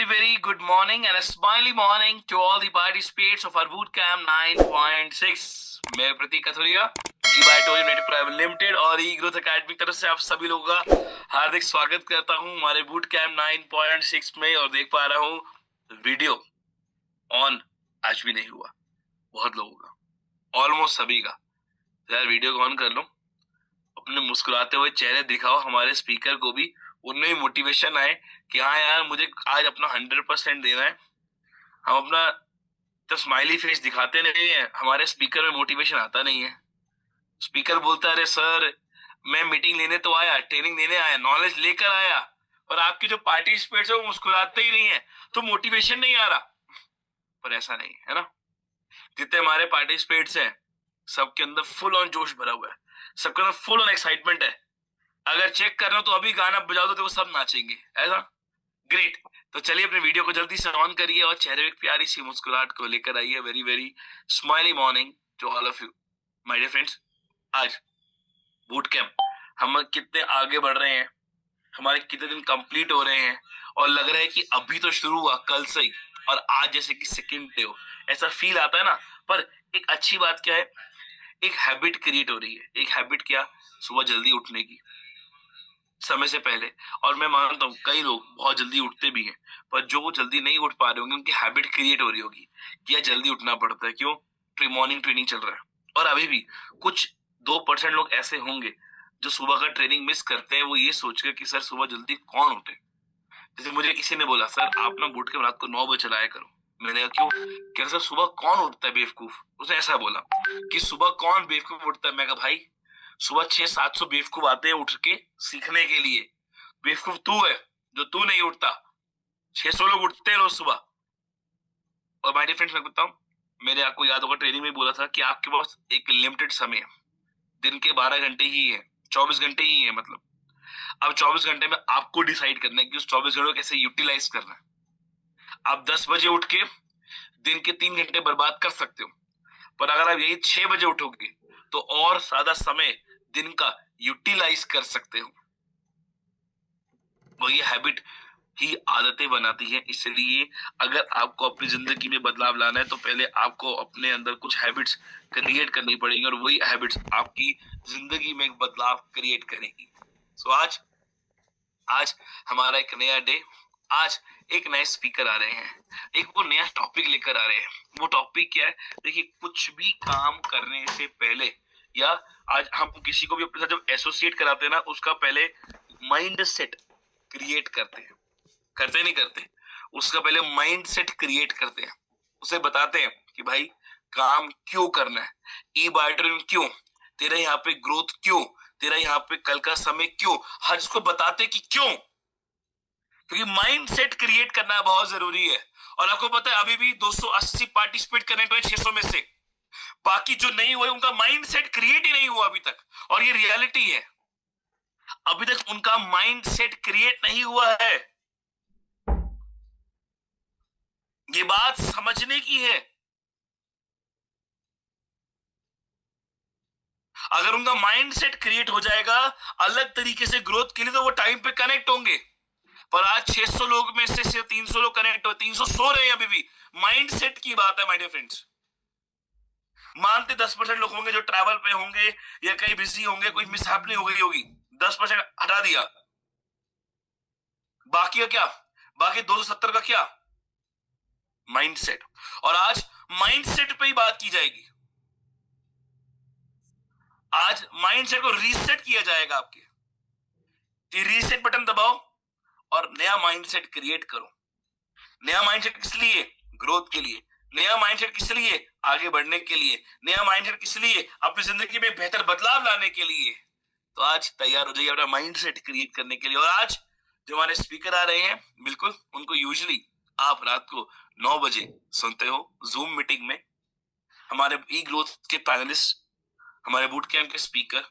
very good morning and a smiley morning to all the participants of our boot camp 9.6. मैं प्रतीक Kathuria ई-बाय-टोरियम native private limited और ई growth academy की तरफ से आप सभी लोगों का हार्दिक स्वागत करता हूं हमारे बूट कैंप 9.6 में। और देख पा रहा हूं वीडियो ऑन आज भी नहीं हुआ बहुत लोगों का, ऑलमोस्ट सभी का। यार वीडियो को ऑन कर लो, अपने मुस्कुराते हुए चेहरे दिखाओ हमारे स्पीकर को भी, उनमें भी मोटिवेशन आए कि हाँ यार मुझे आज अपना 100% देना है। हम अपना तो स्माइली फेस दिखाते नहीं है, हमारे स्पीकर में मोटिवेशन आता नहीं है। स्पीकर बोलता है अरे सर मैं मीटिंग लेने तो आया, ट्रेनिंग देने आया, नॉलेज लेकर आया, और आपके जो पार्टिसिपेट्स है वो मुस्कुराते ही नहीं है, तो मोटिवेशन नहीं आ रहा। पर ऐसा नहीं है ना, जितने हमारे पार्टिसिपेट्स हैं सबके अंदर फुल ऑन जोश भरा हुआ है, सबके अंदर फुल ऑन एक्साइटमेंट है। अगर चेक कर रहे हो तो अभी गाना बजाओ तो देखो सब नाचेंगे, ऐसा ग्रेट। तो चलिए अपने वीडियो को जल्दी से ऑन करिए और चेहरे में प्यारी सी मुस्कुराहट को लेकर आइए। Very very smiley morning to all of you my dear friends. आज बूट कैंप हम कितने आगे बढ़ रहे हैं, हमारे कितने दिन कंप्लीट हो रहे हैं, और लग रहा है कि अभी तो शुरू हुआ कल से ही और आज जैसे कि सेकंड डे हो, ऐसा फील आता है ना। पर एक अच्छी बात क्या है, एक हैबिट क्रिएट हो रही है। एक हैबिट क्या, सुबह जल्दी उठने की, समय से पहले। और मैं मानता हूँ कई लोग बहुत जल्दी उठते भी हैं, पर जो जल्दी नहीं उठ पा रहे होंगे उनकी हैबिट क्रिएट हो रही होगी कि यार जल्दी उठना पड़ता है। क्यों? मॉर्निंग ट्रेनिंग चल रहा है। और अभी भी कुछ 2% लोग ऐसे होंगे जो सुबह का ट्रेनिंग मिस करते हैं, वो ये सोचकर कि सर सुबह जल्दी कौन उठे। जैसे मुझे किसी ने बोला सर आप ना बूट के रात को 9 बजे चलाया करो। मैंने कहा क्यों? कह रहा सर सुबह कौन उठता है बेवकूफ। उसने ऐसा बोला कि सुबह कौन बेवकूफ उठता है। मैं कहा भाई सुबह 600-700 बेवकूफ आते हैं उठ के सीखने के लिए, बेवकूफ तू है जो तू नहीं उठता। 600 लोग उठते हैं रोज सुबह। और माय डियर फ्रेंड्स मैं बताऊं, मेरे आपको याद होगा ट्रेनिंग में बोला था कि आपके पास एक लिमिटेड समय है, दिन के 12 घंटे ही है, 24 घंटे ही है। मतलब अब 24 घंटे में आपको डिसाइड करना है कि उस 24 घंटे को कैसे यूटिलाइज करना है। आप 10 बजे उठ के दिन के 3 घंटे बर्बाद कर सकते हो, पर अगर आप यही 6 बजे उठोगे तो और ज्यादा समय दिन का यूटिलाइज कर सकते हो। वही हैबिट ही आदतें बनाती है। इसलिए अगर आपको अपनी जिंदगी में बदलाव लाना है तो पहले आपको अपने अंदर कुछ हैबिट्स क्रिएट करनी पड़ेगी, और वही हैबिट्स आपकी जिंदगी में एक बदलाव क्रिएट करेगी। सो आज हमारा एक नया डे, आज एक नए स्पीकर आ रहे हैं, एक वो नया टॉपिक लेकर आ रहे हैं। वो टॉपिक क्या है? देखिए, कुछ भी काम करने से पहले या आज हम किसी को भी अपने साथ जब एसोसिएट कराते हैं ना, उसका पहले माइंड सेट क्रिएट करते हैं। करते नहीं करते, उसका पहले माइंड सेट क्रिएट करते हैं। उसे बताते हैं कि भाई काम क्यों करना है, ई-बाय-टोरियम क्यों, तेरा यहाँ पे ग्रोथ क्यों, तेरा यहाँ पे कल का समय क्यों, हर इसको बताते कि क्यों। क्योंकि माइंड सेट क्रिएट करना बहुत जरूरी है। और आपको पता है अभी भी 280 पार्टिसिपेट करने तो 600 में से, बाकी जो नहीं हुए उनका माइंड सेट क्रिएट ही नहीं हुआ अभी तक। और ये रियलिटी है, अभी तक उनका माइंड सेट क्रिएट नहीं हुआ है। ये बात समझने की है। अगर उनका माइंड सेट क्रिएट हो जाएगा अलग तरीके से ग्रोथ के लिए, तो वो टाइम पे कनेक्ट होंगे। पर आज 600 लोग में से सिर्फ 300 लोग कनेक्ट हो, 300 सो रहे हैं अभी भी। माइंड सेट की बात है माय डियर फ्रेंड्स। मानते 10% लोग होंगे जो ट्रैवल पे होंगे या कहीं बिजी होंगे, कोई मिसहैपनिंग हो गई होगी, 10% हटा दिया, बाकी का क्या? बाकी 270 का क्या? Mind set. और आज माइंड सेट पे ही बात की जाएगी। आज माइंड सेट को रीसेट किया जाएगा आपके। रीसेट बटन दबाओ और नया माइंडसेट क्रिएट करो। नया माइंडसेट किस लिए? ग्रोथ के लिए। नया माइंडसेट किस लिए? आगे बढ़ने के लिए। नया माइंडसेट किस लिए? अपनी जिंदगी में बेहतर बदलाव लाने के लिए। तो आज तैयार हो जाइए अपना माइंडसेट क्रिएट करने के लिए। और आज जो हमारे स्पीकर आ रहे हैं, बिल्कुल उनको यूजुअली आप रात को 9 बजे सुनते हो जूम मीटिंग में। हमारे ई ग्रोथ के पैनलिस्ट, हमारे बूट कैंप के स्पीकर,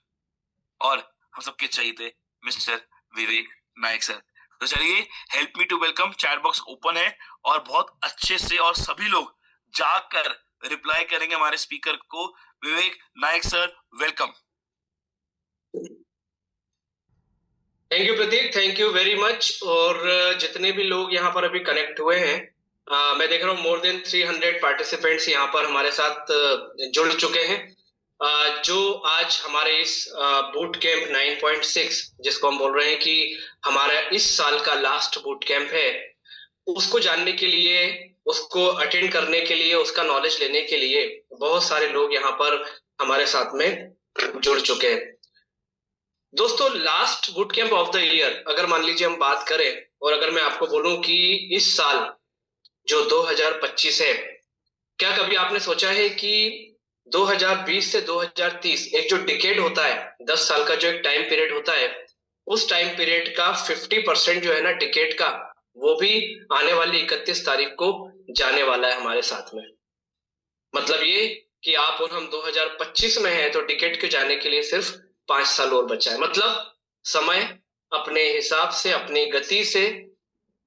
और हम सबके चाहिए मिस्टर विवेक नायक सर। तो चलिए help me to welcome. Chat box open है और बहुत अच्छे से और सभी लोग जाकर रिप्लाई करेंगे हमारे स्पीकर को। Vivek Nayak sir welcome. Thank you Pratik, thank you very much. और जितने भी लोग यहाँ पर अभी कनेक्ट हुए हैं, मैं देख रहा हूँ मोर देन 300 पार्टिसिपेंट्स यहाँ पर हमारे साथ जुड़ चुके हैं। जो आज हमारे इस बूट कैंप 9.6, जिसको हम बोल रहे हैं कि हमारा इस साल का लास्ट बूट कैंप है, उसको जानने के लिए, उसको अटेंड करने के लिए, उसका नॉलेज लेने के लिए बहुत सारे लोग यहाँ पर हमारे साथ में जुड़ चुके हैं। दोस्तों, last boot camp of the year अगर मान लीजिए हम बात करें, और अगर मैं आपको बोलूं कि इस साल जो 2025 है, क्या कभी आपने सोचा है कि 2020 से 2030 एक जो डिकेड होता है, 10 साल का जो एक टाइम पीरियड होता है, उस टाइम पीरियड का 50% जो है ना डिकेड का, वो भी आने वाली 31 तारीख को जाने वाला है हमारे साथ में। मतलब ये कि आप और हम 2025 में हैं, तो टिकट के जाने के लिए सिर्फ 5 साल और बचा है। मतलब समय अपने हिसाब से, अपनी गति से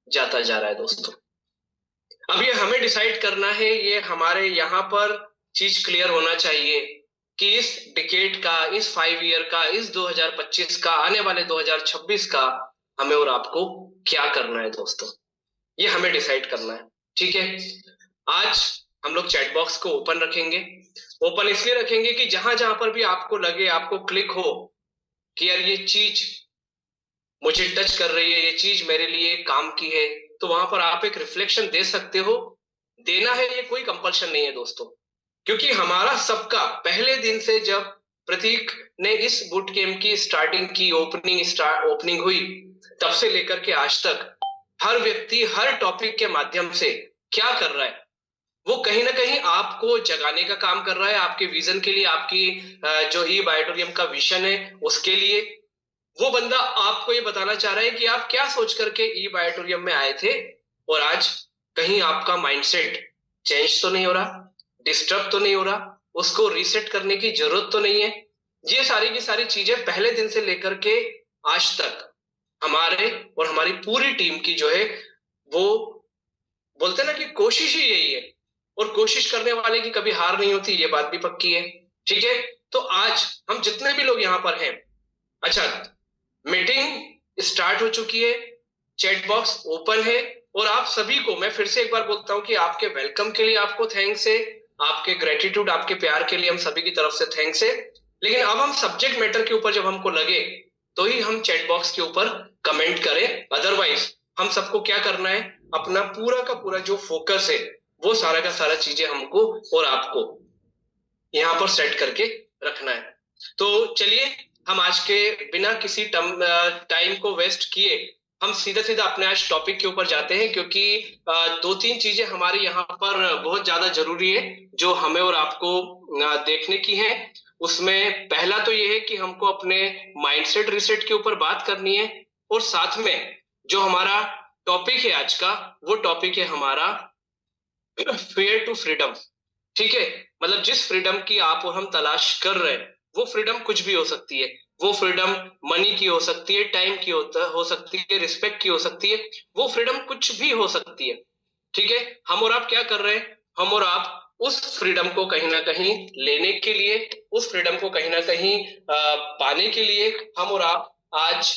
जाता जा रहा है दोस्तों। अब ये हमें डिसाइड करना है, ये हमारे यहाँ पर चीज क्लियर होना चाहिए कि इस डिकेड का, इस 5 ईयर का, इस 2025 का, आने वाले 2026 का हमें और आपको क्या करना है दोस्तों, ये हमें डिसाइड करना है। ठीक है, आज हम लोग चैट बॉक्स को ओपन रखेंगे। ओपन इसलिए रखेंगे कि जहां जहां पर भी आपको लगे, आपको क्लिक हो कि यार ये चीज मुझे टच कर रही है, ये चीज मेरे लिए काम की है, तो वहां पर आप एक रिफ्लेक्शन दे सकते हो। देना है, ये कोई कंपल्शन नहीं है दोस्तों, क्योंकि हमारा सबका पहले दिन से, जब प्रतीक ने इस बूट कैंप की स्टार्टिंग की, ओपनिंग हुई, तब से लेकर के आज तक हर व्यक्ति हर टॉपिक के माध्यम से क्या कर रहा है, वो कहीं ना कहीं आपको जगाने का काम कर रहा है, आपके विजन के लिए, आपकी जो ई बायोटोरियम का विजन है उसके लिए। वो बंदा आपको ये बताना चाह रहा है कि आप क्या सोच करके ई बायोटोरियम में आए थे, और आज कहीं आपका माइंडसेट चेंज तो नहीं हो रहा, डिस्टर्ब तो नहीं हो रहा, उसको रीसेट करने की जरूरत तो नहीं है। ये सारी की सारी चीजें पहले दिन से लेकर के आज तक हमारे और हमारी पूरी टीम की जो है, वो बोलते हैं ना कि कोशिश ही यही है, और कोशिश करने वाले की कभी हार नहीं होती, ये बात भी पक्की है। ठीक है, तो आज हम जितने भी लोग यहाँ पर हैं, अच्छा, मीटिंग स्टार्ट हो चुकी है, चैट बॉक्स ओपन है, और आप सभी को मैं फिर से एक बार बोलता हूं कि आपके वेलकम के लिए आपको थैंक्स है, आपके ग्रेटिट्यूड, आपके प्यार के लिए हम सभी की तरफ से थैंक्स है। लेकिन अब हम सब्जेक्ट मैटर के ऊपर जब हमको लगे, तो ही हम चैट बॉक्स के ऊपर कमेंट करें। अदरवाइज हम सबको क्या करना है, अपना पूरा का पूरा जो फोकस है, वो सारा का सारा चीजें हमको और आपको यहाँ पर सेट करके रखना है। तो चलिए, हम आज के बिना किसी टाइम को वेस्ट किए हम सीधा सीधा अपने आज टॉपिक के ऊपर जाते हैं, क्योंकि दो तीन चीजें हमारे यहाँ पर बहुत ज्यादा जरूरी है, जो हमें और आपको देखने की है। उसमें पहला तो ये है कि हमको अपने माइंडसेट रिसेट के ऊपर बात करनी है, और साथ में जो हमारा टॉपिक है आज का, वो टॉपिक है हमारा फेयर टू फ्रीडम। ठीक है, मतलब जिस फ्रीडम की आप और हम तलाश कर रहे हैं, वो फ्रीडम कुछ भी हो सकती है। वो फ्रीडम मनी की हो सकती है, टाइम की हो सकती है, रिस्पेक्ट की हो सकती है, वो फ्रीडम कुछ भी हो सकती है। ठीक है, हम और आप क्या कर रहे हैं, हम और आप उस फ्रीडम को कहीं ना कहीं लेने के लिए, उस फ्रीडम को कहीं ना कहीं पाने के लिए हम और आप आज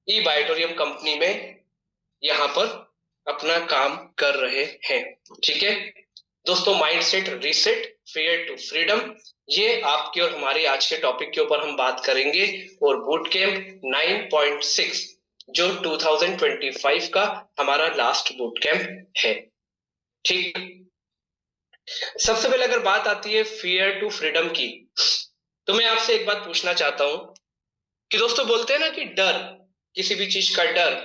ई बायोटोरियम कंपनी में यहाँ पर अपना काम कर रहे हैं। ठीक है दोस्तों, mindset reset, fear to freedom, ये आपके और हमारे आज के टॉपिक के ऊपर हम बात करेंगे। और बूट कैंप 9.6 जो 2025 का हमारा लास्ट बूट कैंप है। ठीक, सबसे पहले अगर बात आती है फेयर टू फ्रीडम की, तो मैं आपसे एक बात पूछना चाहता हूं कि दोस्तों, बोलते हैं ना कि डर, किसी भी चीज का डर,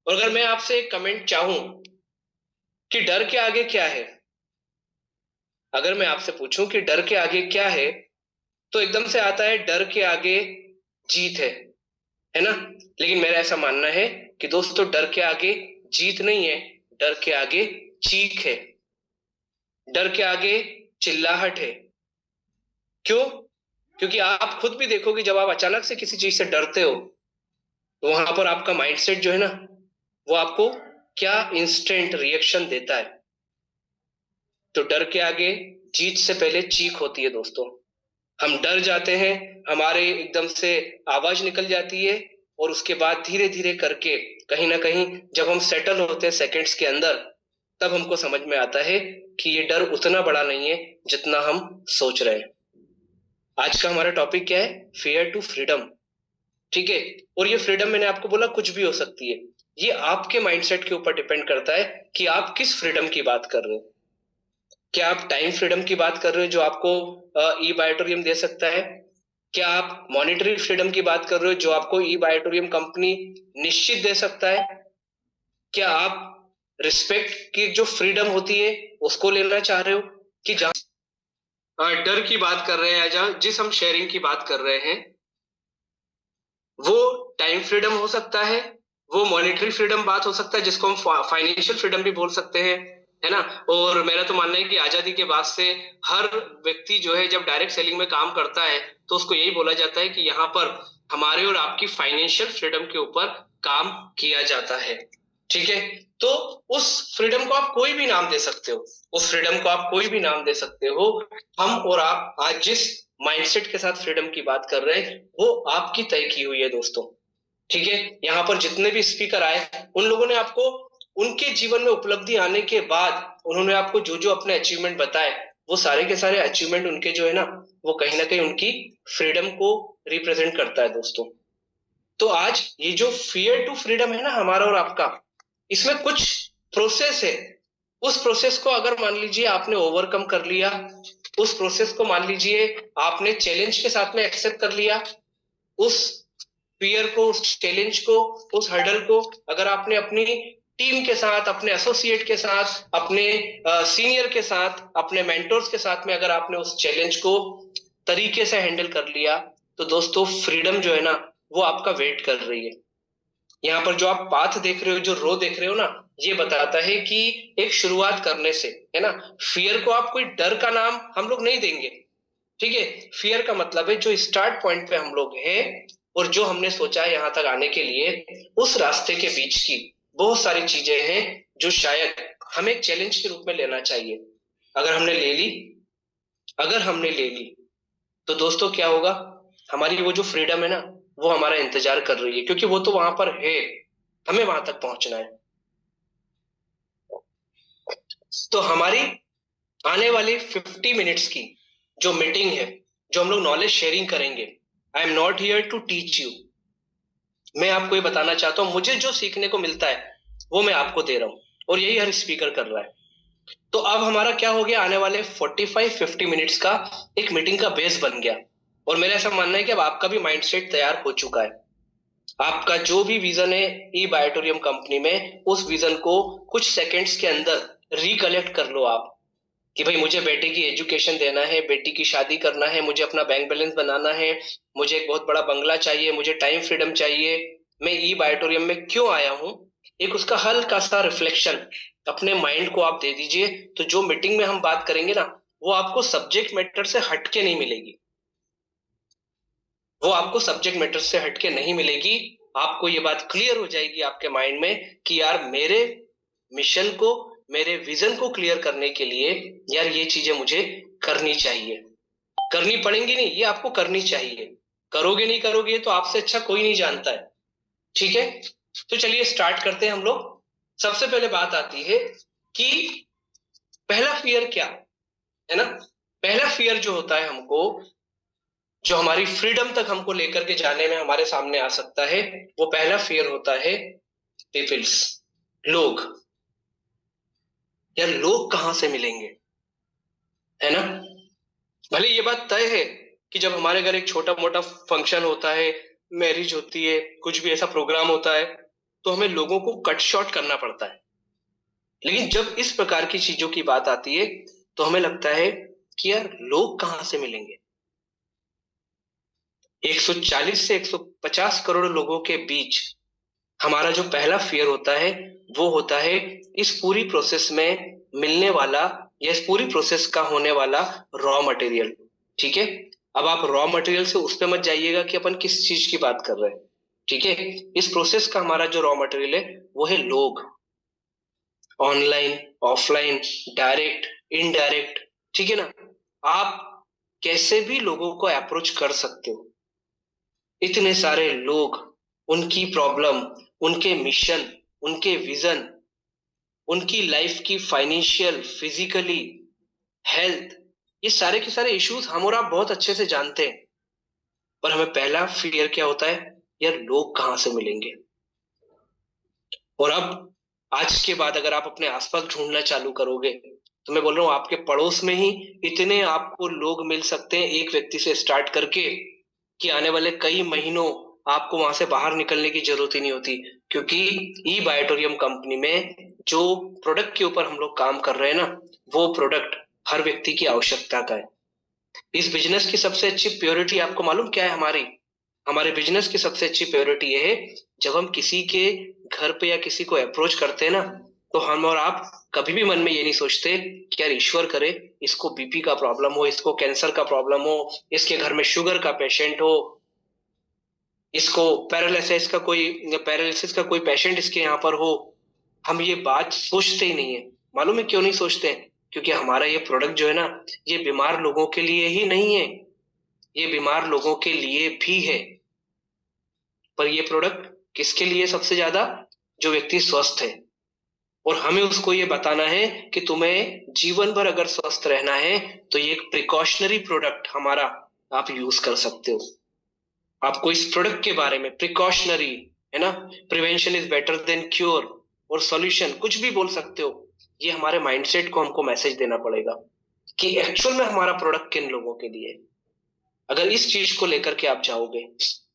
और अगर मैं आपसे एक कमेंट चाहूं कि डर के आगे क्या है, अगर मैं आपसे पूछूं कि डर के आगे क्या है, तो एकदम से आता है डर के आगे जीत है ना। लेकिन मेरा ऐसा मानना है कि दोस्तों, डर के आगे जीत नहीं है, डर के आगे चीख है, डर के आगे चिल्लाहट है। क्यों? क्योंकि आप खुद भी देखो कि जब आप अचानक से किसी चीज से डरते हो, तो वहां पर आपका माइंडसेट जो है ना, वो आपको क्या इंस्टेंट रिएक्शन देता है। तो डर के आगे जीत से पहले चीख होती है दोस्तों। हम डर जाते हैं, हमारे एकदम से आवाज निकल जाती है, और उसके बाद धीरे धीरे करके कहीं ना कहीं जब हम सेटल होते हैं सेकंड्स के अंदर, तब हमको समझ में आता है कि ये डर उतना बड़ा नहीं है जितना हम सोच रहे हैं। आज का हमारा टॉपिक क्या है? Fear to freedom. ठीक है। और ये फ्रीडम मैंने आपको बोला कुछ भी हो सकती है। ये आपके माइंडसेट के ऊपर डिपेंड करता है कि आप किस फ्रीडम की बात कर रहे हो। क्या आप टाइम फ्रीडम की बात कर रहे हो जो आपको ई बायोटोरियम दे सकता है? क्या आप मॉनेटरी फ्रीडम की बात कर रहे हो जो आपको ई बायोटोरियम कंपनी निश्चित दे सकता है? क्या आप रिस्पेक्ट की जो फ्रीडम होती है उसको लेना चाह रहे हो, कि जहां डर की बात कर रहे हैं या जहां जिस हम शेयरिंग की बात कर रहे हैं वो टाइम फ्रीडम हो सकता है, वो मॉनेटरी फ्रीडम बात हो सकता है जिसको हम फाइनेंशियल फ्रीडम भी बोल सकते हैं, है ना। और मेरा तो मानना है कि आजादी के बाद से हर व्यक्ति जो है जब डायरेक्ट सेलिंग में काम करता है तो उसको यही बोला जाता है कि यहाँ पर हमारे और आपकी फाइनेंशियल फ्रीडम के ऊपर काम किया जाता है। ठीक है। तो उस फ्रीडम को आप कोई भी नाम दे सकते हो, उस फ्रीडम को आप कोई भी नाम दे सकते हो। हम और आप आज जिस माइंडसेट के साथ फ्रीडम की बात कर रहे हैं वो आपकी तय की हुई है दोस्तों। ठीक है। यहाँ पर जितने भी स्पीकर आए उन लोगों ने आपको उनके जीवन में उपलब्धि आने के बाद उन्होंने आपको जो जो अपने अचीवमेंट बताए वो सारे के सारे अचीवमेंट उनके जो है ना वो कहीं ना कहीं उनकी फ्रीडम को रिप्रेजेंट करता है दोस्तों। तो आज ये जो फियर टू फ्रीडम है ना हमारा और आपका, इसमें कुछ प्रोसेस है। उस प्रोसेस को अगर मान लीजिए आपने ओवरकम कर लिया, उस प्रोसेस को मान लीजिए आपने चैलेंज के साथ में एक्सेप्ट कर लिया, उस फियर को, उस चैलेंज को, उस हर्डल को अगर आपने अपनी टीम के साथ, अपने एसोसिएट के साथ, अपने सीनियर के साथ, अपने मेंटोर्स के साथ में अगर आपने उस चैलेंज को तरीके से हैंडल कर लिया तो दोस्तों फ्रीडम जो है ना वो आपका वेट कर रही है। यहाँ पर जो आप पाथ देख रहे हो, जो रो देख रहे हो ना, ये बताता है कि एक शुरुआत करने से, है ना, फियर को आप कोई डर का नाम हम लोग नहीं देंगे। ठीक है। फियर का मतलब है जो स्टार्ट पॉइंट पे हम लोग हैं और जो हमने सोचा है यहाँ तक आने के लिए, उस रास्ते के बीच की बहुत सारी चीजें हैं जो शायद हमें एक चैलेंज के रूप में लेना चाहिए। अगर हमने ले ली, अगर हमने ले ली तो दोस्तों क्या होगा, हमारी वो जो फ्रीडम है ना वो हमारा इंतजार कर रही है, क्योंकि वो तो वहां पर है, हमें वहां तक पहुंचना है। तो हमारी आने वाली 50 मिनट्स की जो मीटिंग है, जो हम लोग नॉलेज शेयरिंग करेंगे, I am not here to teach you. मैं आपको ये बताना चाहता हूँ मुझे जो सीखने को मिलता है वो मैं आपको दे रहा हूँ और यही हर स्पीकर कर रहा है। तो अब हमारा क्या हो गया, आने वाले 45-50 मिनट्स का एक मीटिंग का बेस बन गया। और मेरा ऐसा मानना है कि अब आपका भी माइंडसेट तैयार हो चुका है। आपका जो भी विजन है ई बायोटोरियम कंपनी में, उस विजन को कुछ सेकंड्स के अंदर रिकलेक्ट कर लो आप, कि भाई मुझे बेटे की एजुकेशन देना है, बेटी की शादी करना है, मुझे अपना बैंक बैलेंस बनाना है, मुझे एक बहुत बड़ा बंगला चाहिए, मुझे टाइम फ्रीडम चाहिए, मैं ई बायोटोरियम में क्यों आया हूँ, एक उसका हल्का सा रिफ्लेक्शन अपने माइंड को आप दे दीजिए। तो जो मीटिंग में हम बात करेंगे ना वो आपको सब्जेक्ट मैटर से हटके नहीं मिलेगी, वो आपको सब्जेक्ट मैटर से हटके नहीं मिलेगी। आपको ये बात क्लियर हो जाएगी आपके माइंड में कि यार मेरे मिशन को, मेरे विजन को क्लियर करने के लिए यार ये चीजें मुझे करनी चाहिए, करनी पड़ेंगी नहीं, ये आपको करनी चाहिए। करोगे नहीं करोगे तो आपसे अच्छा कोई नहीं जानता है। ठीक है। तो चलिए स्टार्ट करते हैं हम लोग। सबसे पहले बात आती है कि पहला फियर क्या है ना। पहला फियर जो होता है हमको, जो हमारी फ्रीडम तक हमको लेकर के जाने में हमारे सामने आ सकता है, वो पहला फियर होता है पीपल्स, लोग। यार लोग कहां से मिलेंगे, है ना। भले ये बात तय है कि जब हमारे घर एक छोटा मोटा फंक्शन होता है, मैरिज होती है, कुछ भी ऐसा प्रोग्राम होता है तो हमें लोगों को कट शॉर्ट करना पड़ता है। लेकिन जब इस प्रकार की चीजों की बात आती है तो हमें लगता है कि यार लोग कहां से मिलेंगे। 140 से 150 करोड़ लोगों के बीच हमारा जो पहला फियर होता है वो होता है इस पूरी प्रोसेस में मिलने वाला या इस पूरी प्रोसेस का होने वाला रॉ मटेरियल। ठीक है। अब आप रॉ मटेरियल से उस पे मत जाइएगा कि अपन किस चीज की बात कर रहे हैं। ठीक है। इस प्रोसेस का हमारा जो रॉ मटेरियल है वो है लोग, ऑनलाइन, ऑफलाइन, डायरेक्ट, इनडायरेक्ट। ठीक है ना। आप कैसे भी लोगों को अप्रोच कर सकते हो, इतने सारे लोग उनकी प्रॉब्लम, उनके मिशन, उनके विजन, उनकी लाइफ की फाइनेंशियल, फिजिकली, हेल्थ, ये सारे के सारे इश्यूज हम और आप बहुत अच्छे से जानते हैं। पर हमें पहला फियर क्या होता है, यार लोग कहाँ से मिलेंगे। और अब आज के बाद अगर आप अपने आसपास ढूंढना चालू करोगे, तो मैं बोल रहा हूँ आपके पड़ोस में ही इतने आपको लोग मिल सकते हैं, एक व्यक्ति से स्टार्ट करके, कि आने वाले कई महीनों आपको वहां से बाहर निकलने की जरूरत ही नहीं होती। क्योंकि ई बायोटोरियम कंपनी में जो प्रोडक्ट के ऊपर हम लोग काम कर रहे हैं ना, वो प्रोडक्ट हर व्यक्ति की आवश्यकता का है। इस बिजनेस की सबसे अच्छी प्योरिटी आपको मालूम क्या है हमारी? हमारे बिजनेस की सबसे अच्छी प्योरिटी ये है, जब हम किसी के घर पे या किसी को अप्रोच करते हैं ना, तो हम और आप कभी भी मन में ये नहीं सोचते कि यार ईश्वर करे इसको बीपी का प्रॉब्लम हो, इसको कैंसर का प्रॉब्लम हो, इसके घर में शुगर का पेशेंट हो, इसको पैरालिसिस का कोई पेशेंट इसके यहाँ पर हो। हम ये बात सोचते ही नहीं है। मालूम है क्यों नहीं सोचते? क्योंकि हमारा ये प्रोडक्ट जो है ना, ये बीमार लोगों के लिए ही नहीं है, ये बीमार लोगों के लिए भी है। पर ये प्रोडक्ट किसके लिए सबसे ज्यादा? जो व्यक्ति स्वस्थ है। और हमें उसको ये बताना है कि तुम्हें जीवन भर अगर स्वस्थ रहना है, तो ये एक प्रिकॉशनरी प्रोडक्ट हमारा आप यूज कर सकते हो। आपको इस प्रोडक्ट के बारे में प्रिकॉशनरी, है ना, prevention is better than cure, और सॉल्यूशन, कुछ भी बोल सकते हो। ये हमारे माइंडसेट को हमको मैसेज देना पड़ेगा कि एक्चुअल में हमारा प्रोडक्ट किन लोगों के लिए है। अगर इस चीज को लेकर के आप जाओगे,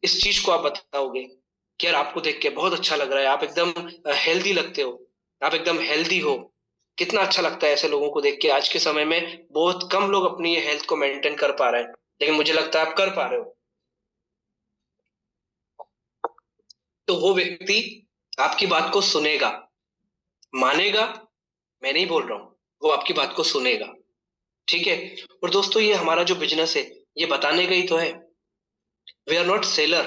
इस चीज को आप बताओगे कि यार आपको देख के बहुत अच्छा लग रहा है, आप एकदम हेल्दी लगते हो, आप एकदम हेल्दी हो, कितना अच्छा लगता है ऐसे लोगों को देख के। आज के समय में बहुत कम लोग अपनी ये हेल्थ को मेंटेन कर पा रहे हैं, लेकिन मुझे लगता है आप कर पा रहे हो। तो वो व्यक्ति आपकी बात को सुनेगा, मानेगा, मैं नहीं बोल रहा हूं, वो आपकी बात को सुनेगा। ठीक है। और दोस्तों, ये हमारा जो बिजनेस है, ये बताने का ही तो है। We are not seller,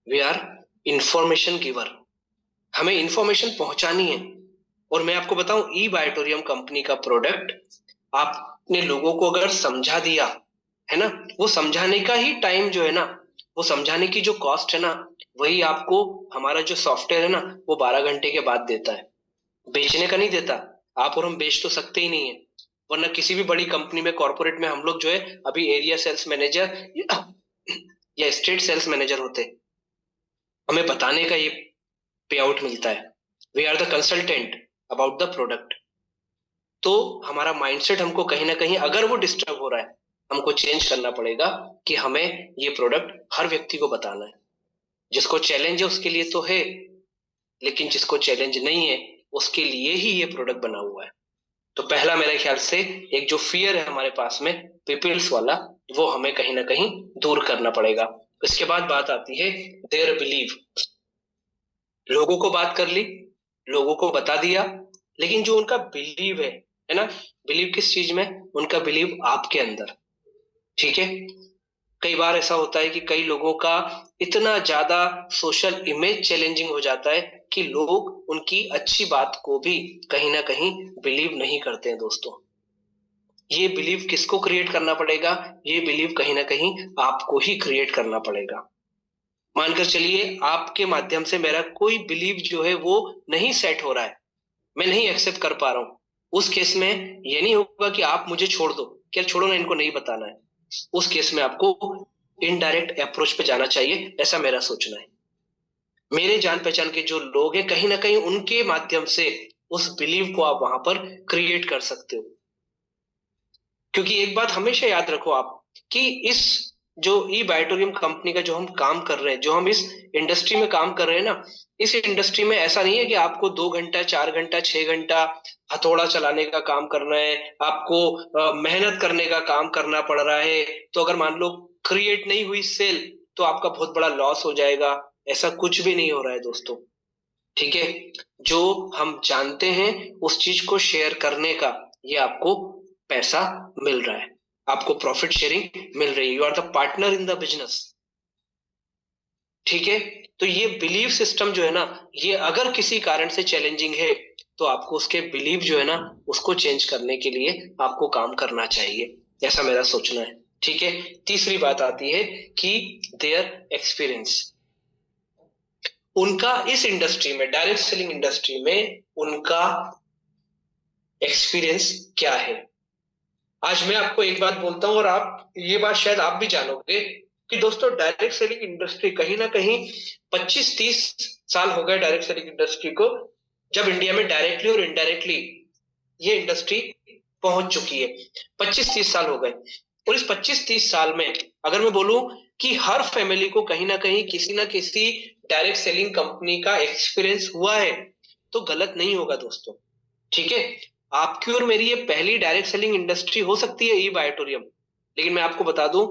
we are information giver. हमें इंफॉर्मेशन पहुंचानी है। और मैं आपको बताऊं, ई बायोटोरियम कंपनी का प्रोडक्ट आपने लोगों को अगर समझा दिया है ना, वो समझाने का ही टाइम जो है ना, वो समझाने की जो कॉस्ट है ना, वही आपको हमारा जो सॉफ्टवेयर है ना, वो 12 घंटे के बाद देता है। बेचने का नहीं देता। आप और हम बेच तो सकते ही नहीं है, वरना किसी भी बड़ी कंपनी में, कॉर्पोरेट में हम लोग जो है अभी एरिया सेल्स मैनेजर या स्टेट सेल्स मैनेजर होते, हमें बताने का ये पे आउट मिलता है। We are the consultant about the product. तो हमारा माइंडसेट हमको कहीं ना कहीं अगर वो डिस्टर्ब हो रहा है, हमको चेंज करना पड़ेगा कि हमें ये प्रोडक्ट हर व्यक्ति को बताना है। जिसको चैलेंज है उसके लिए तो है, लेकिन जिसको चैलेंज नहीं है उसके लिए ही ये प्रोडक्ट बना हुआ है। तो पहला मेरे ख्याल से एक जो फियर है हमारे पास में, पीपल्स वाला, वो हमें कहीं ना कहीं दूर करना पड़ेगा। इसके बाद बात आती है देयर बिलीव। लोगों को बात कर ली, लोगों को बता दिया, लेकिन जो उनका बिलीव है ना, बिलीव किस चीज में? उनका बिलीव आपके अंदर। ठीक है। कई बार ऐसा होता है कि कई लोगों का इतना ज्यादा सोशल इमेज चैलेंजिंग हो जाता है कि लोग उनकी अच्छी बात को भी कहीं ना कहीं बिलीव नहीं करते हैं दोस्तों। ये बिलीव किसको क्रिएट करना पड़ेगा? ये बिलीव कहीं ना कहीं आपको ही क्रिएट करना पड़ेगा। मानकर चलिए आपके माध्यम से मेरा कोई बिलीव जो है वो नहीं सेट हो रहा है, मैं नहीं एक्सेप्ट कर पा रहा हूं। उस केस में ये नहीं होगा कि आप मुझे छोड़ दो, क्या छोड़ो ना, इनको नहीं बताना है। उस केस में आपको इनडायरेक्ट अप्रोच पे जाना चाहिए, ऐसा मेरा सोचना है। मेरे जान पहचान के जो लोग हैं, कहीं ना कहीं उनके माध्यम से उस बिलीव को आप वहां पर क्रिएट कर सकते हो। क्योंकि एक बात हमेशा याद रखो आप, कि इस जो ई बायोटोरियम कंपनी का जो हम काम कर रहे हैं, जो हम इस इंडस्ट्री में काम कर रहे हैं ना, इस इंडस्ट्री में ऐसा नहीं है कि आपको 2 घंटा, 4 घंटा, 6 घंटा हथौड़ा चलाने का काम करना है, आपको मेहनत करने का काम करना पड़ रहा है। तो अगर मान लो क्रिएट नहीं हुई सेल, तो आपका बहुत बड़ा लॉस हो जाएगा। ऐसा कुछ भी नहीं हो रहा है दोस्तों। ठीक है। जो हम जानते हैं उस चीज को शेयर करने का, ये आपको पैसा मिल रहा है, आपको प्रॉफिट शेयरिंग मिल रही है। You are the partner in the business. ठीक है। तो ये बिलीव सिस्टम जो है ना, ये अगर किसी कारण से चैलेंजिंग है, तो आपको उसके बिलीव जो है ना, उसको चेंज करने के लिए आपको काम करना चाहिए, ऐसा मेरा सोचना है। ठीक है। तीसरी बात आती है कि देयर एक्सपीरियंस। उनका इस इंडस्ट्री में, डायरेक्ट सेलिंग इंडस्ट्री में उनका एक्सपीरियंस क्या है। आज मैं आपको एक बात बोलता हूं और आप ये बात शायद आप भी जानोगे कि दोस्तों डायरेक्ट सेलिंग इंडस्ट्री कहीं ना कहीं 25-30 साल हो गए डायरेक्ट सेलिंग इंडस्ट्री को, जब इंडिया में डायरेक्टली और इनडायरेक्टली ये इंडस्ट्री पहुंच चुकी है। 25-30 साल हो गए और इस 25-30 साल में अगर मैं बोलूं कि हर फैमिली को कहीं ना किसी डायरेक्ट सेलिंग कंपनी का एक्सपीरियंस हुआ है, तो गलत नहीं होगा दोस्तों। ठीक है, आपकी और मेरी ये पहली डायरेक्ट सेलिंग इंडस्ट्री हो सकती है ई बायोटोरियम, लेकिन मैं आपको बता दूं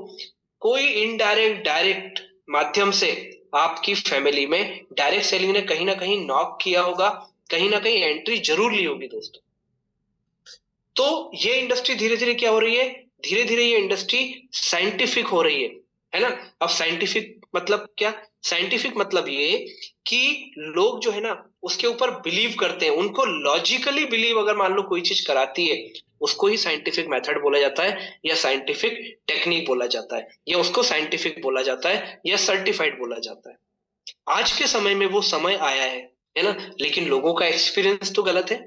कोई इनडायरेक्ट डायरेक्ट माध्यम से आपकी फैमिली में डायरेक्ट सेलिंग ने कहीं ना कहीं नॉक किया होगा, कहीं ना कहीं एंट्री जरूर ली होगी दोस्तों। तो ये इंडस्ट्री धीरे धीरे क्या हो रही है, धीरे धीरे ये इंडस्ट्री साइंटिफिक हो रही है ना। अब साइंटिफिक मतलब क्या, साइंटिफिक मतलब ये कि लोग जो है ना उसके ऊपर बिलीव करते हैं, उनको लॉजिकली बिलीव अगर मान लो कोई चीज कराती है, उसको ही साइंटिफिक मेथड बोला जाता है या साइंटिफिक टेक्निक बोला जाता है या उसको साइंटिफिक बोला जाता है या सर्टिफाइड बोला जाता है। आज के समय में वो समय आया है ना, लेकिन लोगों का एक्सपीरियंस तो गलत है।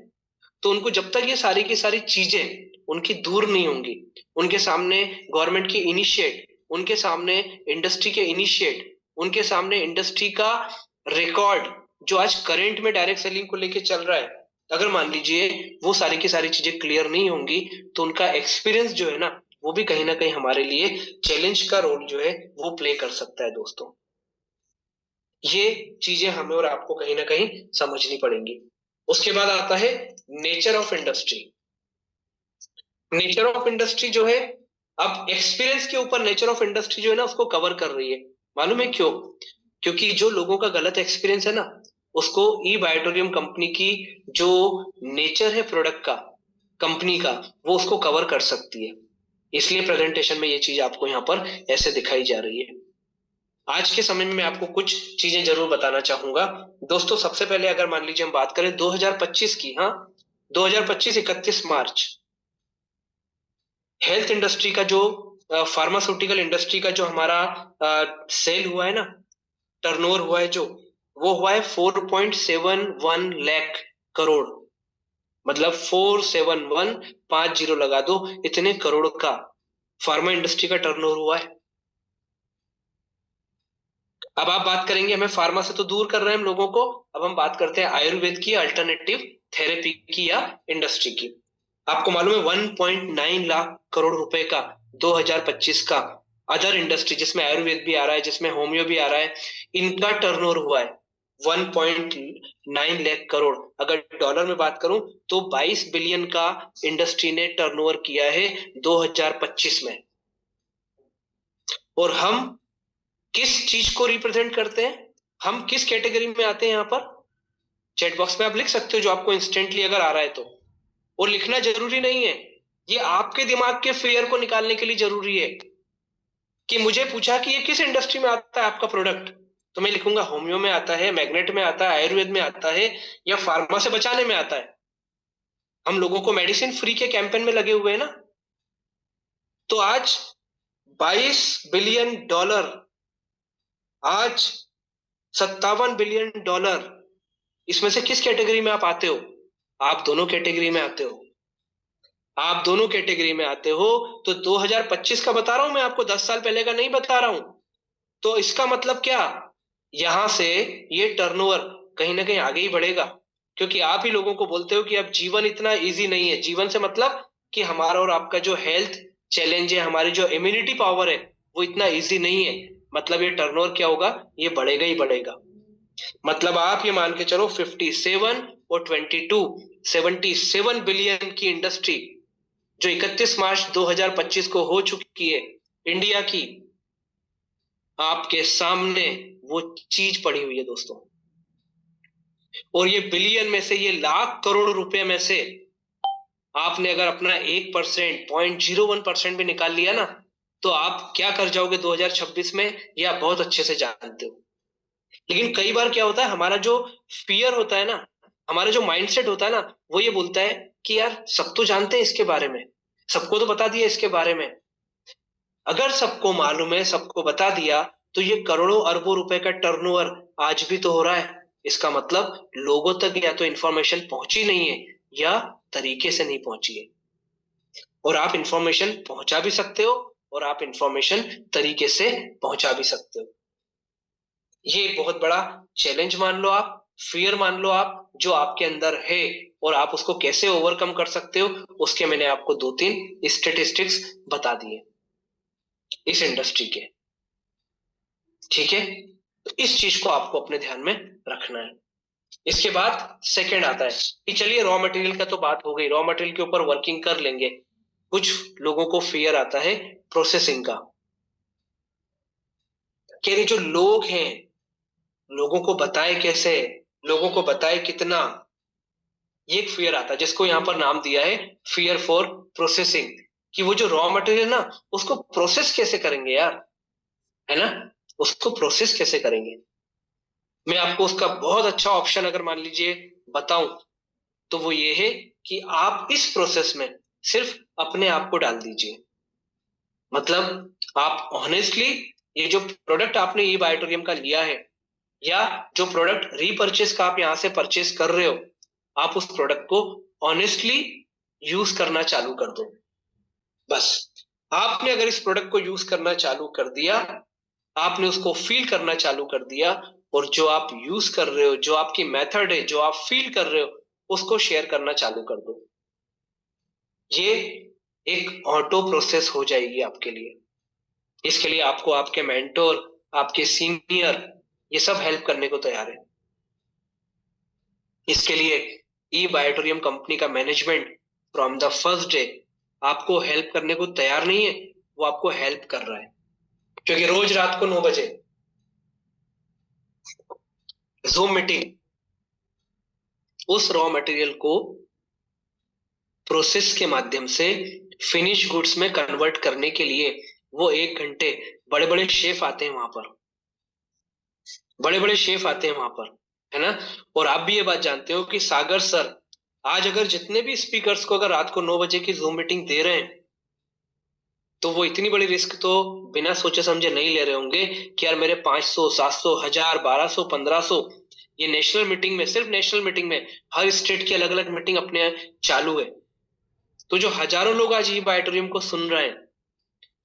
तो उनको जब तक ये सारी की सारी चीजें उनकी दूर नहीं होंगी, उनके सामने गवर्नमेंट की इनिशिएट, उनके सामने इंडस्ट्री के इनिशिएट, उनके सामने इंडस्ट्री का रिकॉर्ड जो आज करंट में डायरेक्ट सेलिंग को लेके चल रहा है, अगर मान लीजिए वो सारी की सारी चीजें क्लियर नहीं होंगी, तो उनका एक्सपीरियंस जो है ना वो भी कहीं ना कहीं हमारे लिए चैलेंज का रोल जो है वो प्ले कर सकता है दोस्तों। ये चीजें हमें और आपको कहीं ना कहीं समझनी पड़ेंगी। उसके बाद आता है nature of industry. Nature of industry जो है, अब एक्सपीरियंस के ऊपर नेचर ऑफ इंडस्ट्री जो है ना उसको कवर कर रही है। मालूम है क्यों? क्योंकि जो लोगों का गलत एक्सपीरियंस है ना, उसको ई बायोटोरियम कंपनी की जो नेचर है प्रोडक्ट का, कंपनी का, वो उसको कवर कर सकती है। इसलिए प्रेजेंटेशन में ये चीज आपको यहाँ पर ऐसे दिखाई जा रही है। आज के समय में मैं आपको कुछ चीजें जरूर बताना चाहूंगा दोस्तों। सबसे पहले अगर मान लीजिए हम बात करें 2025 की, हाँ 2025 31 मार्च, हेल्थ इंडस्ट्री का जो फार्मास्यूटिकल इंडस्ट्री का जो हमारा सेल हुआ है ना, टर्नओवर हुआ है जो, वो हुआ है 4.71 लाख करोड़। मतलब 47150 लगा दो, इतने करोड़ का फार्मा इंडस्ट्री का टर्नओवर हुआ है। अब आप बात करेंगे हमें फार्मा से तो दूर कर रहे हैं हम लोगों को, अब हम बात करते हैं आयुर्वेद की, अल्टरनेटिव थेरेपी की या इंडस्ट्री की। आपको मालूम है 1.9 लाख करोड़ रुपए का 2025 का अदर इंडस्ट्री, जिसमें आयुर्वेद भी आ रहा है, जिसमें होम्यो भी आ रहा है, इनका टर्नओवर हुआ है 1.9 लाख करोड़। अगर डॉलर में बात करूं तो 22 बिलियन का इंडस्ट्री ने टर्नओवर किया है 2025 में। और हम किस चीज को रिप्रेजेंट करते हैं, हम किस कैटेगरी में आते हैं यहाँ पर? चैट बॉक्स में आप लिख सकते हो जो आपको इंस्टेंटली अगर आ रहा है तो। और लिखना जरूरी नहीं है, ये आपके दिमाग के फेयर को निकालने के लिए जरूरी है कि मुझे पूछा कि ये किस इंडस्ट्री में आता है आपका प्रोडक्ट, तो मैं लिखूंगा होम्यो में आता है, मैग्नेट में आता है, आयुर्वेद में आता है, या फार्मा से बचाने में आता है। हम लोगों को मेडिसिन फ्री के कैंपेन में लगे हुए हैं ना। तो आज 22 बिलियन डॉलर, आज 57 बिलियन डॉलर, इसमें से किस कैटेगरी में आप आते हो? आप दोनों कैटेगरी में आते हो, आप दोनों कैटेगरी में आते हो। तो 2025 का बता रहा हूं मैं आपको, 10 साल पहले का नहीं बता रहा हूं। तो इसका मतलब क्या, यहां से ये टर्नओवर कहीं ना कहीं आगे ही बढ़ेगा, क्योंकि आप ही लोगों को बोलते हो कि अब जीवन इतना इजी नहीं है। जीवन से मतलब कि हमारा और आपका जो हेल्थ चैलेंज है, हमारी जो इम्यूनिटी पावर है, वो इतना इजी नहीं है। मतलब ये टर्नओवर क्या होगा, ये बढ़ेगा ही बढ़ेगा। मतलब आप ये मान के चलो 57 और 22, 77 बिलियन की इंडस्ट्री जो 31 मार्च 2025 को हो चुकी है इंडिया की, आपके सामने वो चीज पड़ी हुई है दोस्तों। और ये बिलियन में से, ये लाख करोड़ रुपए में से आपने अगर अपना 1%, 0.01% भी निकाल लिया ना, तो आप क्या कर जाओगे 2026 में, ये आप बहुत अच्छे से जानते हो। लेकिन कई बार क्या होता है, हमारा जो फियर होता है ना, हमारा जो माइंडसेट होता है ना, वो ये बोलता है कि यार सब तो जानते हैं इसके बारे में, सबको तो बता दिया इसके बारे में। अगर सबको मालूम है, सबको बता दिया, तो ये करोड़ों अरबों रुपए का टर्नओवर आज भी तो हो रहा है। इसका मतलब लोगों तक या तो इंफॉर्मेशन पहुंची नहीं है या तरीके से नहीं पहुंची है। और आप इंफॉर्मेशन पहुंचा भी सकते हो और आप इंफॉर्मेशन तरीके से पहुंचा भी सकते हो। ये एक बहुत बड़ा चैलेंज मान लो आप, फियर मान लो आप, जो आपके अंदर है, और आप उसको कैसे ओवरकम कर सकते हो उसके मैंने आपको 2-3 स्टेटिस्टिक्स बता दिए इस इंडस्ट्री के। ठीक है, तो इस चीज को आपको अपने ध्यान में रखना है। इसके बाद सेकंड आता है कि चलिए रॉ मटेरियल का तो बात हो गई, रॉ मटेरियल के ऊपर वर्किंग कर लेंगे। कुछ लोगों को फियर आता है प्रोसेसिंग का, कि ये जो लोग हैं, लोगों को बताए कैसे, लोगों को बताए कितना, ये एक फियर आता है जिसको यहाँ पर नाम दिया है फियर फॉर प्रोसेसिंग। कि वो जो रॉ मटेरियल ना, उसको प्रोसेस कैसे करेंगे यार, है ना, उसको प्रोसेस कैसे करेंगे। मैं आपको उसका बहुत अच्छा ऑप्शन अगर मान लीजिए बताऊं, तो वो ये है कि आप इस प्रोसेस में सिर्फ अपने आप को डाल दीजिए। मतलब आप ऑनेस्टली ये जो प्रोडक्ट आपने ई बायोटोरियम का लिया है, या जो प्रोडक्ट रीपर्चेस का आप यहां से परचेस कर रहे हो, आप उस प्रोडक्ट को ऑनेस्टली यूज करना चालू कर दो। बस आपने अगर इस प्रोडक्ट को यूज करना चालू कर दिया, आपने उसको फील करना चालू कर दिया, और जो आप यूज कर रहे हो, जो आपकी मेथड है, जो आप फील कर रहे हो, उसको शेयर करना चालू कर दो। ये एक ऑटो प्रोसेस हो जाएगी आपके लिए। इसके लिए आपको आपके मेंटोर, आपके सीनियर, ये सब हेल्प करने को तैयार है। इसके लिए ई बायोटोरियम कंपनी का management from the first day आपको हेल्प करने को तैयार नहीं है, वो आपको हेल्प कर रहा है। क्योंकि रोज रात को 9 बजे जूम मीटिंग उस रॉ मटेरियल को प्रोसेस के माध्यम से फिनिश गुड्स में कन्वर्ट करने के लिए वो 1 घंटे, बड़े बड़े शेफ आते हैं वहां पर, बड़े बड़े शेफ आते हैं वहां पर, है ना। और आप भी ये बात जानते हो कि सागर सर आज अगर जितने भी स्पीकर्स को अगर रात को 9 बजे की जूम मीटिंग दे रहे हैं, तो वो इतनी बड़ी रिस्क तो बिना सोचे समझे नहीं ले रहे होंगे कि यार मेरे 500, 700, 1000, 1200, 1500, ये नेशनल मीटिंग में, सिर्फ नेशनल मीटिंग में हर स्टेट की अलग अलग मीटिंग अपने चालू है। तो जो हजारों लोग आज ये बायोटोरियम को सुन रहे हैं,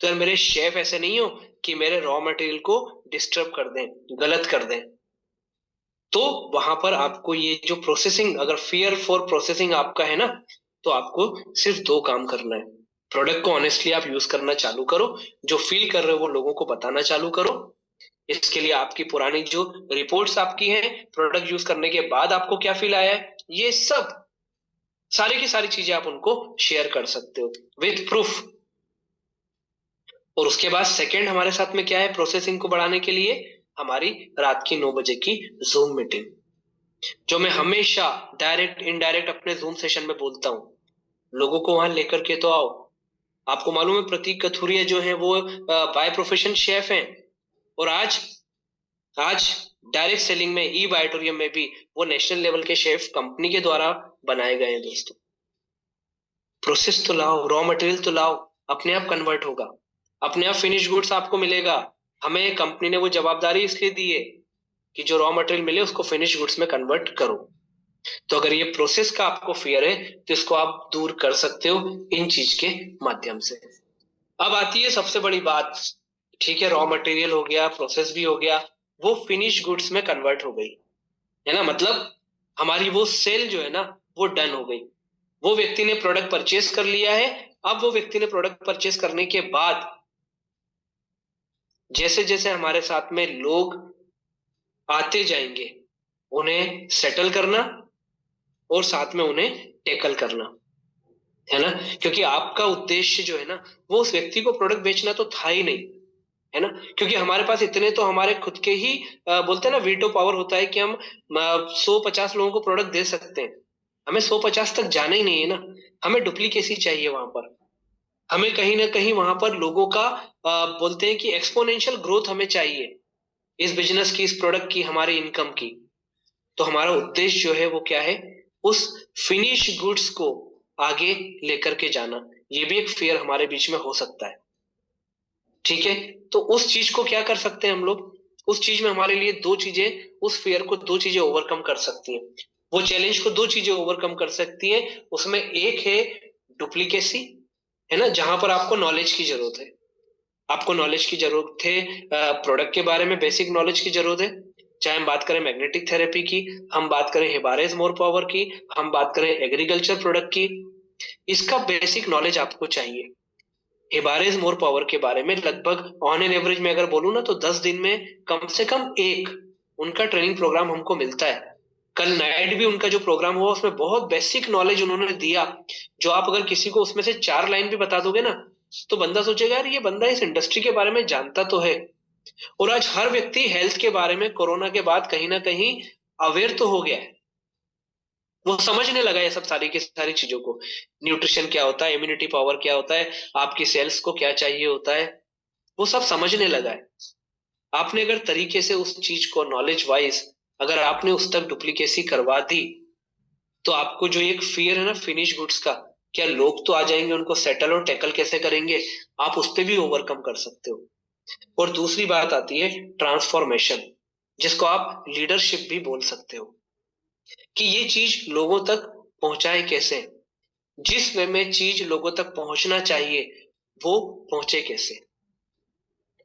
तो यार मेरे शेफ ऐसे नहीं हो कि मेरे रॉ मटेरियल को डिस्टर्ब कर दें, गलत कर दें। तो वहां पर आपको ये जो प्रोसेसिंग, अगर फियर फॉर प्रोसेसिंग आपका है ना, तो आपको सिर्फ 2 काम करना है। प्रोडक्ट को ऑनेस्टली आप यूज करना चालू करो, जो फील कर रहे हो वो लोगों को बताना चालू करो। इसके लिए आपकी पुरानी जो रिपोर्ट्स आपकी हैं, प्रोडक्ट यूज करने के बाद आपको क्या फील आया है, ये सब सारी की सारी चीजें आप उनको शेयर कर सकते हो विथ प्रूफ। और उसके बाद सेकंड हमारे साथ में क्या है प्रोसेसिंग को बढ़ाने के लिए, हमारी रात की 9 बजे की जूम मीटिंग, जो मैं हमेशा डायरेक्ट इनडायरेक्ट अपने जूम सेशन में बोलता हूँ, लोगों को वहां लेकर के तो आओ। आपको मालूम है प्रतीक कथुरिया जो है वो बाय प्रोफेशन शेफ हैं, और आज आज डायरेक्ट सेलिंग में ई बायोटोरियम में भी वो नेशनल लेवल के शेफ कंपनी के द्वारा बनाए गए हैं दोस्तों। प्रोसेस तो लाओ, रॉ मटेरियल तो लाओ, अपने आप कन्वर्ट होगा, अपने आप फिनिश गुड्स आपको मिलेगा। हमें कंपनी ने वो जवाबदारी इसलिए दी है कि जो रॉ मटेरियल मिले उसको फिनिश गुड्स में कन्वर्ट करो। तो अगर ये प्रोसेस का आपको फियर है, तो इसको आप दूर कर सकते हो इन चीज के माध्यम से। अब आती है सबसे बड़ी बात। ठीक है, रॉ मटेरियल हो गया, प्रोसेस भी हो गया, वो फिनिश गुड्स में कन्वर्ट हो गई, है ना। मतलब हमारी वो सेल जो है ना, वो डन हो गई। वो व्यक्ति ने प्रोडक्ट परचेस कर लिया है। अब वो व्यक्ति ने प्रोडक्ट परचेस करने के बाद जैसे जैसे हमारे साथ में लोग आते जाएंगे, उन्हें सेटल करना और साथ में उन्हें टेकल करना, है ना। क्योंकि आपका उद्देश्य जो है ना, वो उस व्यक्ति को प्रोडक्ट बेचना तो था ही नहीं, है ना। क्योंकि हमारे पास इतने तो हमारे खुद के ही बोलते हैं ना वीटो पावर होता है कि हम 100-50 लोगों को प्रोडक्ट दे सकते हैं। हमें 100-50 तक जाना ही नहीं है ना, हमें डुप्लीकेसी चाहिए वहां पर। हमें कहीं ना कहीं वहां पर लोगों का बोलते हैं कि एक्सपोनेंशियल ग्रोथ हमें चाहिए, इस बिजनेस की, इस प्रोडक्ट की, हमारी इनकम की। तो हमारा उद्देश्य जो है वो क्या है, उस फिनिश गुड्स को आगे लेकर के जाना। ये भी एक फेयर हमारे बीच में हो सकता है। ठीक है, तो उस चीज को क्या कर सकते हैं हम लोग, उस चीज में हमारे लिए दो चीजें, उस फियर को दो चीजें ओवरकम कर सकती हैं, वो चैलेंज को दो चीजें ओवरकम कर सकती हैं। उसमें एक है डुप्लीकेसी, है ना, जहां पर आपको नॉलेज की जरूरत है, आपको नॉलेज की जरूरत है, प्रोडक्ट के बारे में बेसिक नॉलेज की जरूरत है। चाहे हम बात करें मैग्नेटिक थेरेपी की, हम बात करें हिबारेज मोर पावर की, हम बात करें एग्रीकल्चर प्रोडक्ट की, इसका बेसिक नॉलेज आपको चाहिए। हिबारेज मोर पावर के बारे में लगभग ऑन एन एवरेज में अगर बोलूँ ना, तो 10 दिन में कम से कम एक उनका ट्रेनिंग प्रोग्राम हमको मिलता है। कल नाइट भी उनका जो प्रोग्राम हुआ उसमें बहुत बेसिक नॉलेज उन्होंने दिया, जो आप अगर किसी को उसमें से 4 लाइन भी बता दोगे ना, तो बंदा सोचेगा यार ये बंदा इस इंडस्ट्री के बारे में जानता तो है। और आज हर व्यक्ति हेल्थ के बारे में कोरोना के बाद कहीं ना कहीं अवेयर तो हो गया है, वो समझने लगा है सब सारी की सारी चीजों को। न्यूट्रिशन क्या होता है, इम्यूनिटी पावर क्या होता है, आपकी सेल्स को क्या चाहिए होता है, वो सब समझने लगा है। आपने अगर तरीके से उस चीज को नॉलेज वाइज अगर आपने उस तक डुप्लीकेसी करवा दी, तो आपको जो एक फियर है ना फिनिश गुड्स का, क्या लोग तो आ जाएंगे उनको सेटल और टैकल कैसे करेंगे, आप उस पर भी ओवरकम कर सकते हो। और दूसरी बात आती है ट्रांसफॉर्मेशन, जिसको आप लीडरशिप भी बोल सकते हो, कि ये चीज लोगों तक पहुंचाए कैसे, जिस वे में चीज लोगों तक पहुंचना चाहिए वो पहुंचे कैसे।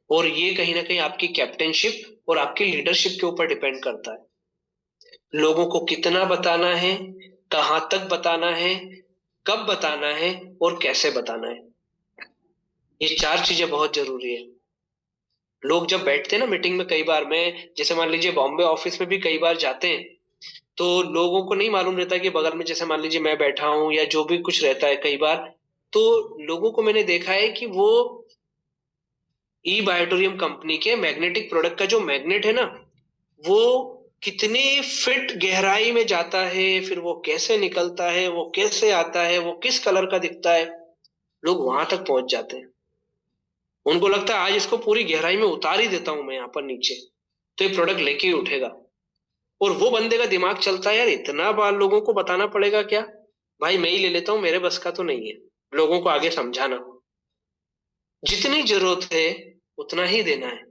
और ये कहीं ना कहीं आपकी कैप्टेनशिप और आपकी लीडरशिप के ऊपर डिपेंड करता है। लोगों को कितना बताना है, कहाँ तक बताना है, कब बताना है और कैसे बताना है, ये चार चीजें बहुत जरूरी है। लोग जब बैठते हैं ना मीटिंग में, कई बार मैं जैसे मान लीजिए बॉम्बे ऑफिस में भी कई बार जाते हैं, तो लोगों को नहीं मालूम रहता कि बगल में जैसे मान लीजिए मैं बैठा हूं या जो भी कुछ रहता है कई बार, तो लोगों को मैंने देखा है कि वो ई बायोटोरियम कंपनी के मैग्नेटिक प्रोडक्ट का जो मैग्नेट है ना, वो कितनी फिट गहराई में जाता है, फिर वो कैसे निकलता है, वो कैसे आता है, वो किस कलर का दिखता है, लोग वहां तक पहुंच जाते हैं। उनको लगता है आज इसको पूरी गहराई में उतार ही देता हूं मैं यहाँ पर नीचे, तो ये प्रोडक्ट लेके ही उठेगा। और वो बंदे का दिमाग चलता है यार इतना बार लोगों को बताना पड़ेगा क्या, भाई मैं ही ले लेता हूँ, मेरे बस का तो नहीं है लोगों को आगे समझाना, जितनी जरूरत है उतना ही देना है।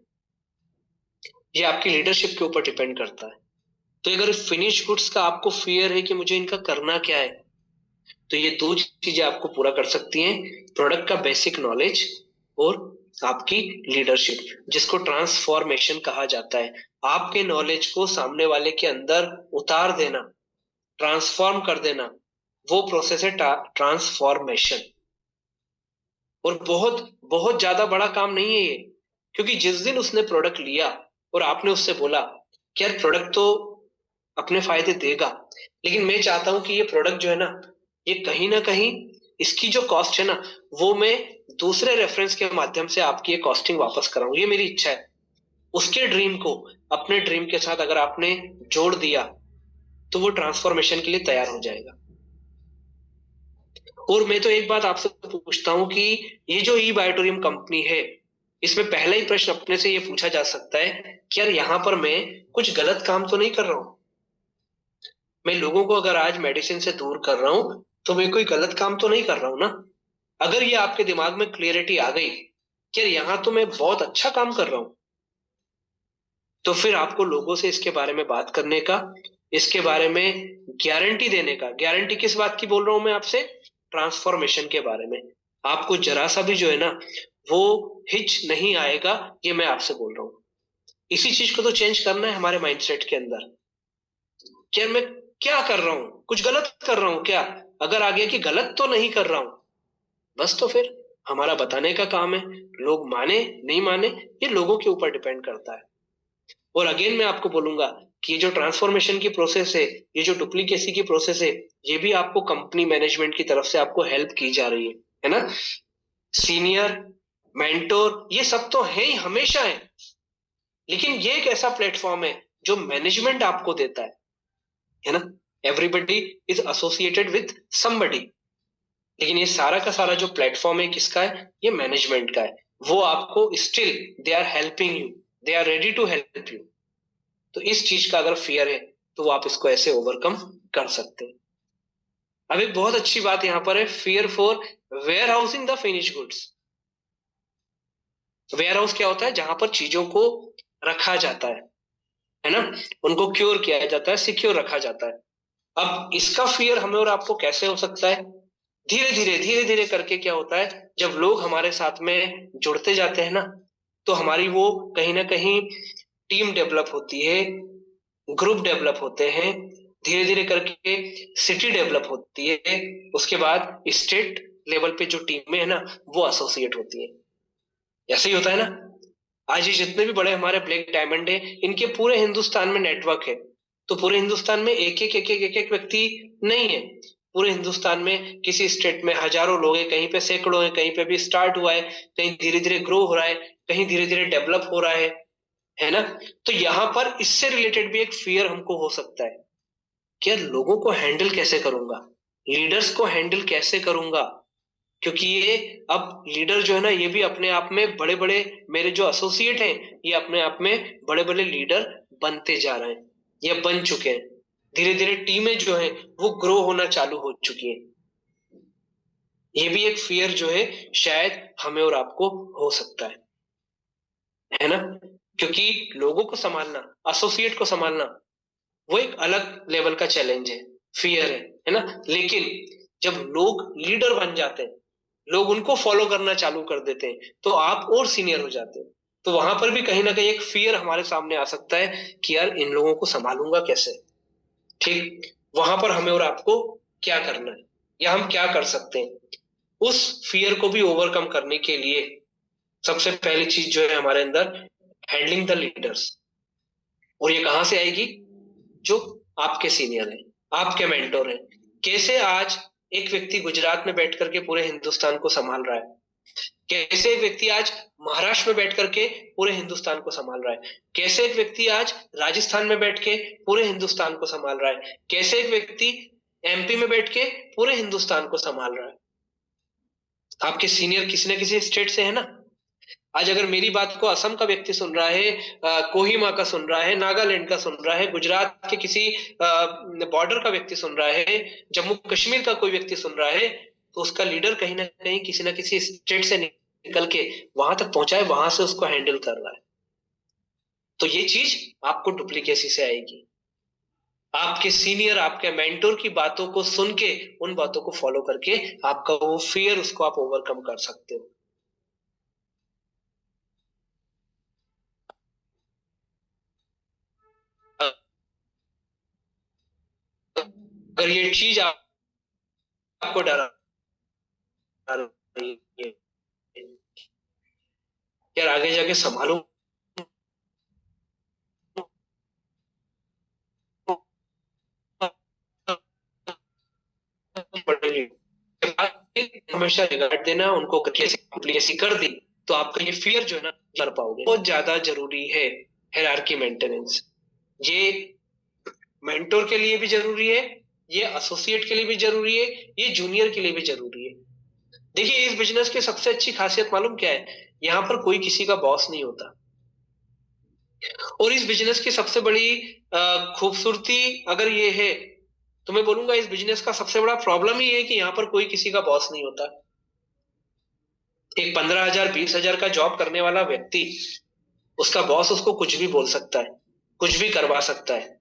ये आपकी लीडरशिप के ऊपर डिपेंड करता है। तो अगर फिनिश गुड्स का आपको फियर है कि मुझे इनका करना क्या है, तो ये दो चीजें आपको पूरा कर सकती हैं, प्रोडक्ट का बेसिक नॉलेज और आपकी लीडरशिप, जिसको ट्रांसफॉर्मेशन कहा जाता है। आपके नॉलेज को सामने वाले के अंदर उतार देना, ट्रांसफॉर्म कर देना, वो प्रोसेस है ट्रांसफॉर्मेशन। और बहुत बहुत ज्यादा बड़ा काम नहीं है ये, क्योंकि जिस दिन उसने प्रोडक्ट लिया और आपने उससे बोला कि यार प्रोडक्ट तो अपने फायदे देगा, लेकिन मैं चाहता हूं कि ये प्रोडक्ट जो है ये कहीं ना कहीं इसकी जो कॉस्ट है ना, वो मैं दूसरे रेफरेंस के माध्यम से आपकी ये कॉस्टिंग वापस कराऊं, ये मेरी इच्छा है। उसके ड्रीम को अपने ड्रीम के साथ अगर आपने जोड़ दिया, तो वो ट्रांसफॉर्मेशन के लिए तैयार हो जाएगा। और मैं तो एक बात आपसे पूछता हूँ कि ये जो ई बायोटोरियम कंपनी है, इसमें पहला ही प्रश्न अपने से ये पूछा जा सकता है कि यार यहाँ पर मैं कुछ गलत काम तो नहीं कर रहा हूँ। मैं लोगों को अगर आज मेडिसिन से दूर कर रहा हूँ, तो मैं कोई गलत काम तो नहीं कर रहा हूँ ना। अगर ये आपके दिमाग में क्लियरिटी आ गई कि यार यहाँ तो मैं बहुत अच्छा काम कर रहा हूँ, तो फिर आपको लोगों से इसके बारे में बात करने का, इसके बारे में गारंटी देने का, गारंटी किस बात की बोल रहा हूं मैं आपसे, ट्रांसफॉर्मेशन के बारे में, आपको जरा सा भी जो है ना वो हिच नहीं आएगा, ये मैं आपसे बोल रहा हूँ। इसी चीज को तो चेंज करना है हमारे माइंडसेट के अंदर, कि यार मैं क्या कर रहा हूँ, कुछ गलत कर रहा हूँ क्या, अगर आ गया कि गलत तो नहीं कर रहा हूँ, बस तो फिर हमारा बताने का काम है। लोग माने नहीं माने ये लोगों के ऊपर डिपेंड करता है। और अगेन मैं आपको बोलूंगा कि ये जो ट्रांसफॉर्मेशन की प्रोसेस है, ये जो डुप्लीकेसी की प्रोसेस है, ये भी आपको कंपनी मैनेजमेंट की तरफ से आपको हेल्प की जा रही है ना। सीनियर, मेंटोर, ये सब तो है ही, हमेशा है, लेकिन ये एक ऐसा प्लेटफॉर्म है जो मैनेजमेंट आपको देता है ना। Everybody is associated with somebody, लेकिन ये सारा का सारा जो प्लेटफॉर्म है किसका है, ये मैनेजमेंट का है। वो आपको still they are helping you, they are ready to help you. तो इस चीज का अगर फियर है, तो आप इसको ऐसे ओवरकम कर सकते हैं। अब एक बहुत अच्छी बात यहां पर है, fear for warehousing the finish goods. Warehouse क्या होता है? जहां पर चीजों को रखा जाता है ना, उनको क्योर किया जाता है, सिक्योर रखा जाता है। अब इसका फियर हमें और आपको कैसे हो सकता है? धीरे धीरे करके क्या होता है, जब लोग हमारे साथ में जुड़ते जाते हैं ना, तो हमारी वो कहीं ना कहीं टीम डेवलप होती है, ग्रुप डेवलप होते हैं, धीरे धीरे करके सिटी डेवलप होती है, उसके बाद स्टेट लेवल पे जो टीमें है ना, वो एसोसिएट होती है। ऐसे ही होता है ना। आज ये जितने भी बड़े हमारे ब्लैक डायमंड है, इनके पूरे हिंदुस्तान में नेटवर्क है। तो पूरे हिंदुस्तान में एक एक व्यक्ति नहीं है। पूरे हिंदुस्तान में किसी स्टेट में हजारों लोग हैं, कहीं पे सैकड़ों हैं, कहीं पे भी स्टार्ट हुआ है, कहीं धीरे धीरे ग्रो हो रहा है, कहीं धीरे धीरे डेवलप हो रहा है ना। तो यहाँ पर इससे रिलेटेड भी एक फियर हमको हो सकता है कि यार लोगों को हैंडल कैसे करूंगा, लीडर्स को हैंडल कैसे करूंगा, क्योंकि ये अब लीडर जो है ना, ये भी अपने आप में बड़े बड़े, मेरे जो एसोसिएट हैं, ये अपने आप में बड़े बड़े लीडर बनते जा रहे हैं, ये बन चुके हैं। धीरे धीरे टीमें जो है वो ग्रो होना चालू हो चुकी हैं। ये भी एक फियर जो है शायद हमें और आपको हो सकता है ना। क्योंकि लोगों को संभालना, एसोसिएट को संभालना, वो एक अलग लेवल का चैलेंज है, फियर है ना। लेकिन जब लोग लीडर बन जाते हैं, लोग उनको फॉलो करना चालू कर देते हैं, तो आप और सीनियर हो जाते हैं। तो वहां पर भी कहीं ना कहीं एक फियर हमारे सामने आ सकता है कि यार इन लोगों को संभालूंगा कैसे। ठीक, वहां पर हमें और आपको क्या करना है, या हम क्या कर सकते हैं उस फियर को भी ओवरकम करने के लिए? सबसे पहली चीज जो है हमारे अंदर, हैंडलिंग द लीडर्स। और ये कहां से आएगी? जो आपके सीनियर हैं, आपके मेंटोर हैं। कैसे आज एक व्यक्ति गुजरात में बैठ करके पूरे हिंदुस्तान को संभाल रहा है, कैसे एक व्यक्ति आज महाराष्ट्र में बैठ करके पूरे हिंदुस्तान को संभाल रहा है, कैसे एक व्यक्ति आज राजस्थान में बैठ के पूरे हिंदुस्तान को संभाल रहा है, कैसे एक व्यक्ति एमपी में बैठ के पूरे हिंदुस्तान को संभाल रहा है। आपके सीनियर किसी न किसी स्टेट से है ना। आज अगर मेरी बात को असम का व्यक्ति सुन रहा है, कोहिमा का सुन रहा है, नागालैंड का सुन रहा है, गुजरात के किसी बॉर्डर का व्यक्ति सुन रहा है, जम्मू कश्मीर का कोई व्यक्ति सुन रहा है, तो उसका लीडर कहीं ना कहीं किसी ना किसी स्टेट से निकल के वहां तक पहुंचा है, वहां से उसको हैंडल कर रहा है। तो ये चीज आपको डुप्लीकेसी से आएगी। आपके सीनियर, आपके मेंटोर की बातों को सुन के, उन बातों को फॉलो करके आपका वो फियर, उसको आप ओवरकम कर सकते हो। अगर ये चीज आपको डरा रही है, यार आगे जाके संभालूं पड़ेगी, हमेशा रिगार्ड देना उनको, ऐसी कर दी तो आपका ये फियर जो है ना, कर पाओगे। बहुत ज्यादा जरूरी है हायरार्की मेंटेनेंस। ये मेंटोर के लिए भी जरूरी है, ये एसोसिएट के लिए भी जरूरी है, ये जूनियर के लिए भी जरूरी है। देखिए, इस बिजनेस की सबसे अच्छी खासियत मालूम क्या है? यहाँ पर कोई किसी का बॉस नहीं होता। और इस बिजनेस की सबसे बड़ी खूबसूरती अगर ये है, तो मैं बोलूंगा इस बिजनेस का सबसे बड़ा प्रॉब्लम ही है कि यहाँ पर कोई किसी का बॉस नहीं होता। एक 15,000 20,000 का जॉब करने वाला व्यक्ति, उसका बॉस उसको कुछ भी बोल सकता है, कुछ भी करवा सकता है,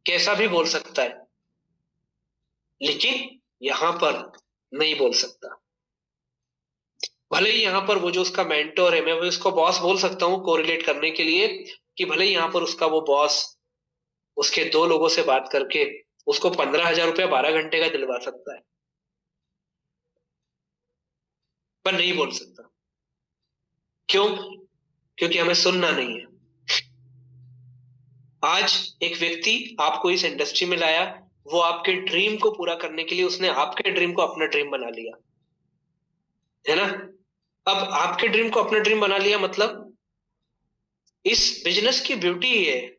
कैसा भी बोल सकता है, लेकिन यहां पर नहीं बोल सकता। भले ही यहाँ पर वो जो उसका मेंटोर है, मैं वो उसको बॉस बोल सकता हूँ कोरिलेट करने के लिए, कि भले ही यहाँ पर उसका वो बॉस उसके 2 लोगों से बात करके उसको 15,000 रुपया 12 घंटे का दिलवा सकता है, पर नहीं बोल सकता। क्यों? क्योंकि हमें सुनना नहीं है। आज एक व्यक्ति आपको इस इंडस्ट्री में लाया, वो आपके ड्रीम को पूरा करने के लिए उसने आपके ड्रीम को अपना ड्रीम बना लिया, है ना। अब आपके ड्रीम को अपना ड्रीम बना लिया, मतलब इस बिजनेस की ब्यूटी ये है,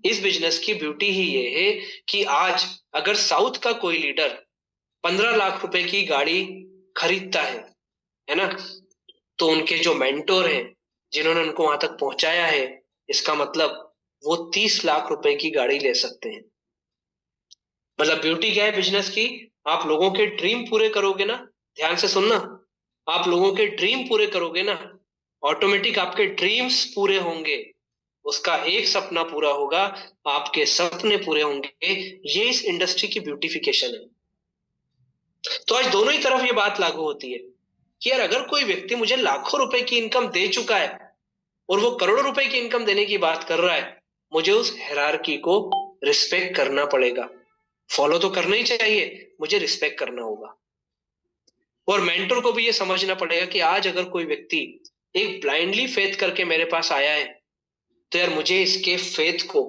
इस बिजनेस की ब्यूटी ही ये है कि आज अगर साउथ का कोई लीडर 15 लाख रुपए की गाड़ी खरीदता है ना, तो उनके जो मेंटोर हैं, जिन्होंने उनको वहां तक पहुंचाया है, इसका मतलब वो 30 लाख रुपए की गाड़ी ले सकते हैं। मतलब ब्यूटी क्या है बिजनेस की? आप लोगों के ड्रीम पूरे करोगे ना, ध्यान से सुनना, आप लोगों के ड्रीम पूरे करोगे ना, ऑटोमेटिक आपके ड्रीम्स पूरे होंगे, उसका एक सपना पूरा होगा, आपके सपने पूरे होंगे। ये इस इंडस्ट्री की ब्यूटिफिकेशन है। तो आज दोनों ही तरफ ये बात लागू होती है कि यार अगर कोई व्यक्ति मुझे लाखों रुपए की इनकम दे चुका है और वो करोड़ों रुपए की इनकम देने की बात कर रहा है, मुझे उस हायरार्की को रिस्पेक्ट करना पड़ेगा। फॉलो तो करना ही चाहिए, मुझे रिस्पेक्ट करना होगा। और मेंटर को भी ये समझना पड़ेगा कि आज अगर कोई व्यक्ति एक ब्लाइंडली फेथ करके मेरे पास आया है, तो यार मुझे इसके फेथ को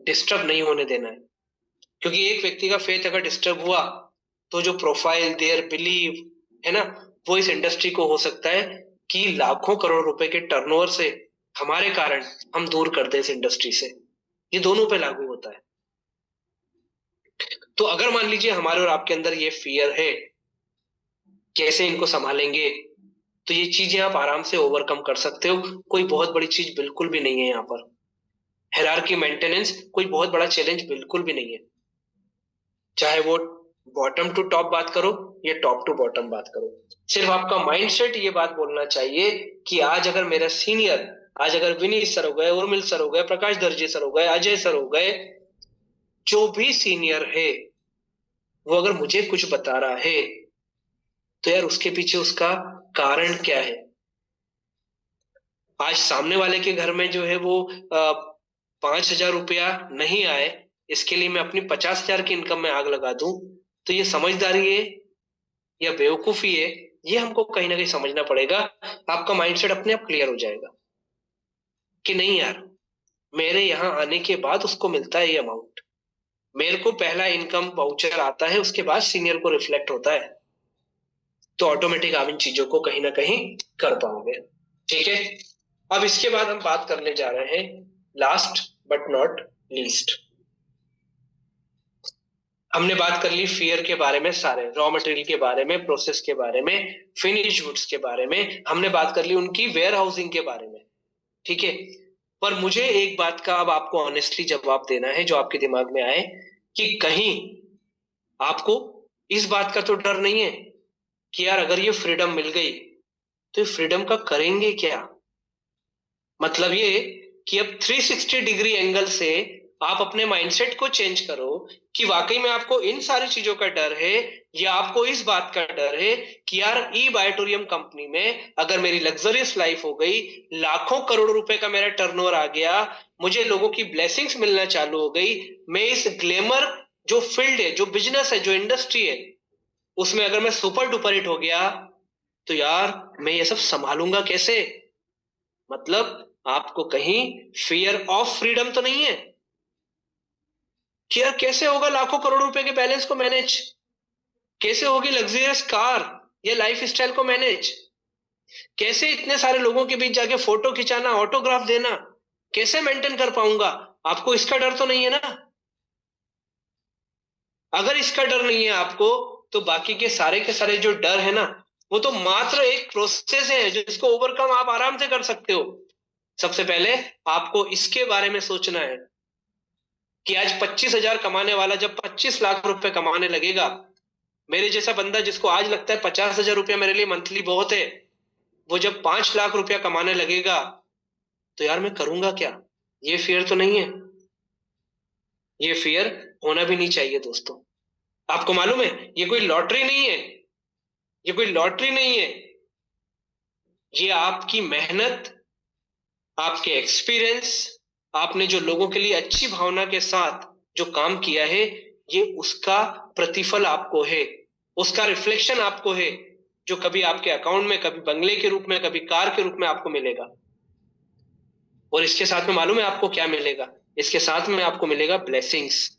डिस्टर्ब नहीं होने देना है। क्योंकि एक व्यक्ति का फेथ अगर डिस्टर्ब हुआ तो जो प्रोफाइल, देयर बिलीव है ना, वो इस इंडस्ट्री को हो सकता है कि लाखों करोड़ रुपए के टर्नओवर से हमारे कारण हम दूर कर दे इस इंडस्ट्री से। ये दोनों पे लागू होता है। तो अगर मान लीजिए हमारे और आपके अंदर ये फियर है, कैसे इनको संभालेंगे, तो ये चीजें आप आराम से ओवरकम कर सकते हो। कोई बहुत बड़ी चीज बिल्कुल भी नहीं है यहाँ पर। हायरार्की मेंटेनेंस कोई बहुत बड़ा चैलेंज बिल्कुल भी नहीं है, चाहे वो बॉटम टू टॉप बात करो या टॉप टू बॉटम बात करो। सिर्फ आपका माइंडसेट ये बात बोलना चाहिए कि आज अगर मेरा सीनियर, आज अगर विनीत सर हो गए, उर्मिल सर हो गए, प्रकाश दर्जी सर हो गए, अजय सर हो गए, जो भी सीनियर है, वो अगर मुझे कुछ बता रहा है तो यार उसके पीछे उसका कारण क्या है। आज सामने वाले के घर में जो है वो 5,000 रुपया नहीं आए, इसके लिए मैं अपनी 50,000 की इनकम में आग लगा दूं, तो ये समझदारी है या बेवकूफी है, ये हमको कहीं ना कहीं समझना पड़ेगा। आपका माइंडसेट अपने आप क्लियर हो जाएगा कि नहीं यार, मेरे यहाँ आने के बाद उसको मिलता है ये अमाउंट, मेरे को पहला इनकम वाउचर आता है, उसके बाद सीनियर को रिफ्लेक्ट होता है। तो ऑटोमेटिक आप इन चीजों को कहीं ना कहीं कर पाओगे। ठीक है, अब इसके बाद हम बात करने जा रहे हैं लास्ट बट नॉट लीस्ट। हमने बात कर ली फियर के बारे में, सारे रॉ मटेरियल के बारे में, प्रोसेस के बारे में, फिनिश गुड्स के बारे में, हमने बात कर ली उनकी वेयर हाउसिंग के बारे में। ठीक है, पर मुझे एक बात का अब आपको ऑनेस्टली जवाब देना है जो आपके दिमाग में आए, कि कहीं आपको इस बात का तो डर नहीं है कि यार अगर ये फ्रीडम मिल गई तो ये फ्रीडम का करेंगे क्या। मतलब ये कि अब 360 डिग्री एंगल से आप अपने माइंडसेट को चेंज करो कि वाकई में आपको इन सारी चीजों का डर है, या आपको इस बात का डर है कि यार ई बायोटोरियम कंपनी में अगर मेरी लग्जरियस लाइफ हो गई, लाखों करोड़ रुपए का मेरा टर्नओवर आ गया, मुझे लोगों की ब्लेसिंग्स मिलना चालू हो गई, मैं इस ग्लैमर जो फील्ड है, जो बिजनेस है, जो इंडस्ट्री है, उसमें अगर मैं सुपर डुपर हिट हो गया, तो यार मैं ये सब संभालूंगा कैसे। मतलब आपको कहीं फियर ऑफ फ्रीडम तो नहीं है कि यार कैसे होगा लाखों करोड़ रुपए के बैलेंस को मैनेज, कैसे होगी लग्जरियस कार या लाइफ स्टाइल को मैनेज, कैसे इतने सारे लोगों के बीच जाके फोटो खिंचाना, ऑटोग्राफ देना, कैसे मेंटेन कर पाऊंगा। आपको इसका डर तो नहीं है ना। अगर इसका डर नहीं है आपको, तो बाकी के सारे जो डर है ना, वो तो मात्र एक प्रोसेस है जिसको ओवरकम आप आराम से कर सकते हो। सबसे पहले आपको इसके बारे में सोचना है कि आज 25,000 कमाने वाला जब 25 लाख रुपए कमाने लगेगा, मेरे जैसा बंदा जिसको आज लगता है 50,000 रुपया मेरे लिए मंथली बहुत है, वो जब 5 लाख रुपया कमाने लगेगा, तो यार मैं करूंगा क्या। ये फियर तो नहीं है, ये फियर होना भी नहीं चाहिए दोस्तों। आपको मालूम है ये कोई लॉटरी नहीं है, ये कोई लॉटरी नहीं है, ये आपकी मेहनत, आपके एक्सपीरियंस, आपने जो लोगों के लिए अच्छी भावना के साथ जो काम किया है, ये उसका प्रतिफल आपको है, उसका रिफ्लेक्शन आपको है, जो कभी आपके अकाउंट में, कभी बंगले के रूप में, कभी कार के रूप में आपको मिलेगा। और इसके साथ में मालूम है आपको क्या मिलेगा, इसके साथ में आपको मिलेगा ब्लेसिंग्स।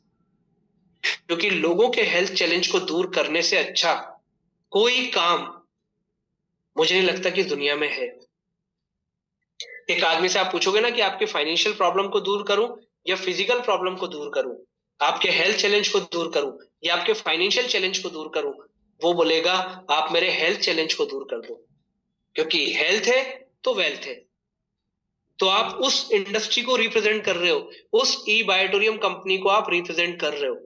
क्योंकि लोगों के हेल्थ चैलेंज को दूर करने से अच्छा कोई काम मुझे नहीं लगता कि दुनिया में है। एक आदमी से आप पूछोगे ना कि आपके फाइनेंशियल प्रॉब्लम को दूर करूं या फिजिकल प्रॉब्लम को दूर करूं, आपके हेल्थ चैलेंज को दूर करूं या आपके फाइनेंशियल चैलेंज को दूर करूं, वो बोलेगा आप मेरे हेल्थ चैलेंज को दूर कर दो। क्योंकि हेल्थ है तो वेल्थ है। तो आप उस इंडस्ट्री को रिप्रेजेंट कर रहे हो, उस ई बायोटोरियम कंपनी को आप रिप्रेजेंट कर रहे हो।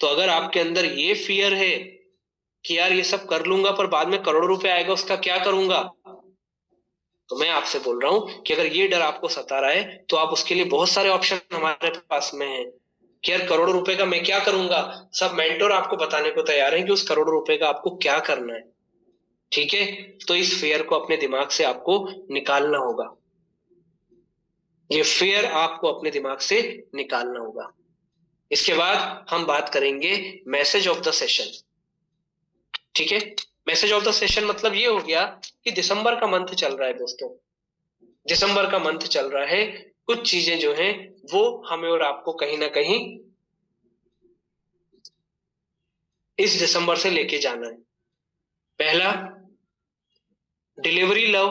तो अगर आपके अंदर ये फियर है कि यार ये सब कर लूंगा पर बाद में करोड़ों रुपए आएगा, उसका क्या करूंगा। तो मैं आपसे बोल रहा हूं कि अगर ये डर आपको सता रहा है तो आप उसके लिए बहुत सारे ऑप्शन हमारे पास में हैं कि यार करोड़ों रुपए का मैं क्या करूंगा। सब मेंटोर आपको बताने को तैयार हैं कि उस करोड़ों रुपए का आपको क्या करना है। ठीक है, तो इस फेयर को अपने दिमाग से आपको निकालना होगा। ये फेयर आपको अपने दिमाग से निकालना होगा। इसके बाद हम बात करेंगे मैसेज ऑफ द सेशन। ठीक है, मैसेज ऑफ द सेशन मतलब ये हो गया कि दिसंबर का मंथ चल रहा है दोस्तों, दिसंबर का मंथ चल रहा है। कुछ चीजें जो हैं वो हमें और आपको कहीं ना कहीं इस दिसंबर से लेके जाना है। पहला, डिलीवरी लव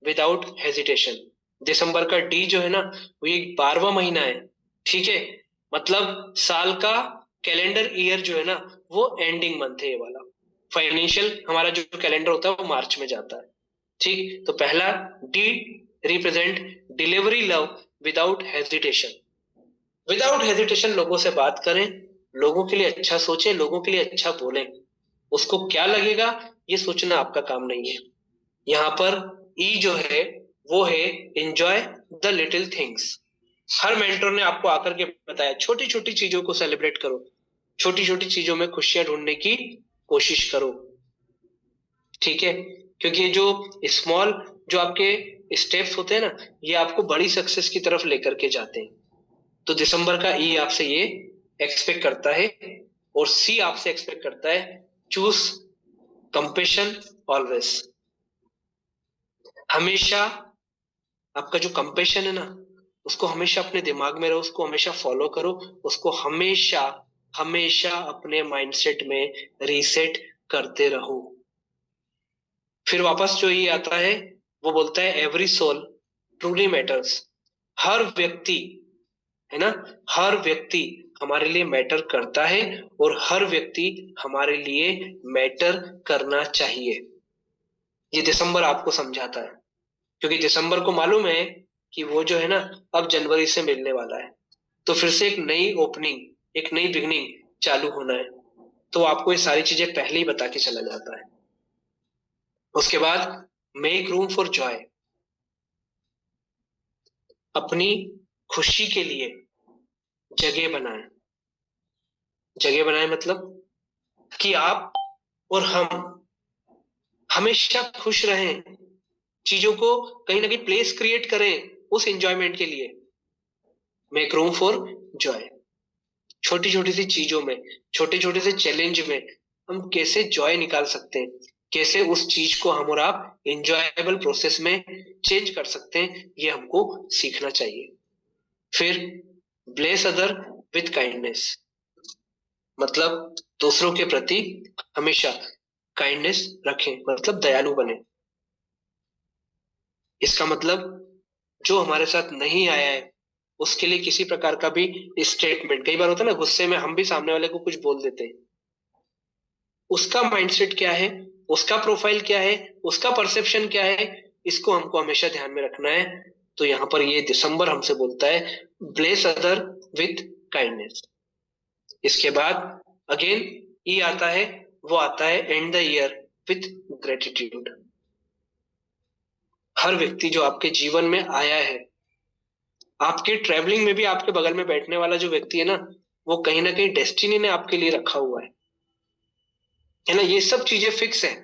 विदाउट हेजिटेशन। दिसंबर का डी जो है ना वो ये 12वां महीना है। ठीक है, मतलब साल का कैलेंडर ईयर जो है ना वो एंडिंग मंथ है ये वाला। फाइनेंशियल हमारा जो कैलेंडर होता है वो मार्च में जाता है। ठीक, तो पहला D represent delivery love without hesitation. Without hesitation लोगों से बात करें, लोगों के लिए अच्छा सोचें, लोगों के लिए अच्छा बोलें। उसको क्या लगेगा ये सोचना आपका काम नहीं है। यहाँ पर ई जो है वो है enjoy the little things. Her mentor ने आपको आकर के बताया छोटी छोटी चीजों को सेलिब्रेट करो, छोटी छोटी चीजों में खुशियां ढूंढने की कोशिश करो। ठीक है, क्योंकि ये जो स्मॉल जो आपके स्टेप्स होते हैं ना ये आपको बड़ी सक्सेस की तरफ लेकर के जाते हैं। तो दिसंबर का ई आपसे ये एक्सपेक्ट करता है, और सी आपसे एक्सपेक्ट करता है चूज कंपेशन ऑलवेज। हमेशा आपका जो कंपेशन है ना उसको हमेशा अपने दिमाग में रहो, उसको हमेशा फॉलो करो, उसको हमेशा हमेशा अपने माइंडसेट में रीसेट करते रहो। फिर वापस जो ये आता है वो बोलता है एवरी सोल ट्रूली मैटर्स। हर व्यक्ति है ना, हर व्यक्ति हमारे लिए मैटर करता है और हर व्यक्ति हमारे लिए मैटर करना चाहिए। ये दिसंबर आपको समझाता है, क्योंकि दिसंबर को मालूम है कि वो जो है ना अब जनवरी से मिलने वाला है, तो फिर से एक नई ओपनिंग, एक नई बिगनिंग चालू होना है। तो आपको ये सारी चीजें पहले ही बता के चला जाता है। उसके बाद मेक रूम फॉर जॉय। अपनी खुशी के लिए जगह बनाएं। जगह बनाएं मतलब कि आप और हम हमेशा खुश रहें, चीजों को कहीं ना कहीं प्लेस क्रिएट करें उस एंजॉयमेंट के लिए। Make room for Joy. छोटी छोटी सी चीजों में, छोटे छोटे से चैलेंज में हम कैसे जॉय निकाल सकते हैं, कैसे उस चीज को हम और आप एंजॉयबल प्रोसेस में चेंज कर सकते हैं, ये हमको सीखना चाहिए। फिर ब्लेस अदर विथ काइंडनेस, मतलब दूसरों के प्रति हमेशा काइंडनेस रखें, मतलब दयालु बने। इसका मतलब जो हमारे साथ नहीं आया है उसके लिए किसी प्रकार का भी स्टेटमेंट, कई बार होता है ना गुस्से में हम भी सामने वाले को कुछ बोल देते हैं, उसका माइंडसेट क्या है, उसका प्रोफाइल क्या है, उसका परसेप्शन क्या है, इसको हमको हमेशा ध्यान में रखना है। तो यहाँ पर ये दिसंबर हमसे बोलता है ब्लेस अदर विथ काइंडनेस। इसके बाद अगेन ये आता है, वो आता है end the year with gratitude. हर व्यक्ति जो आपके जीवन में आया है, आपके ट्रेवलिंग में भी आपके बगल में बैठने वाला जो व्यक्ति है ना वो कहीं ना कहीं डेस्टिनी ने आपके लिए रखा हुआ है ना, ये सब चीजें फिक्स है।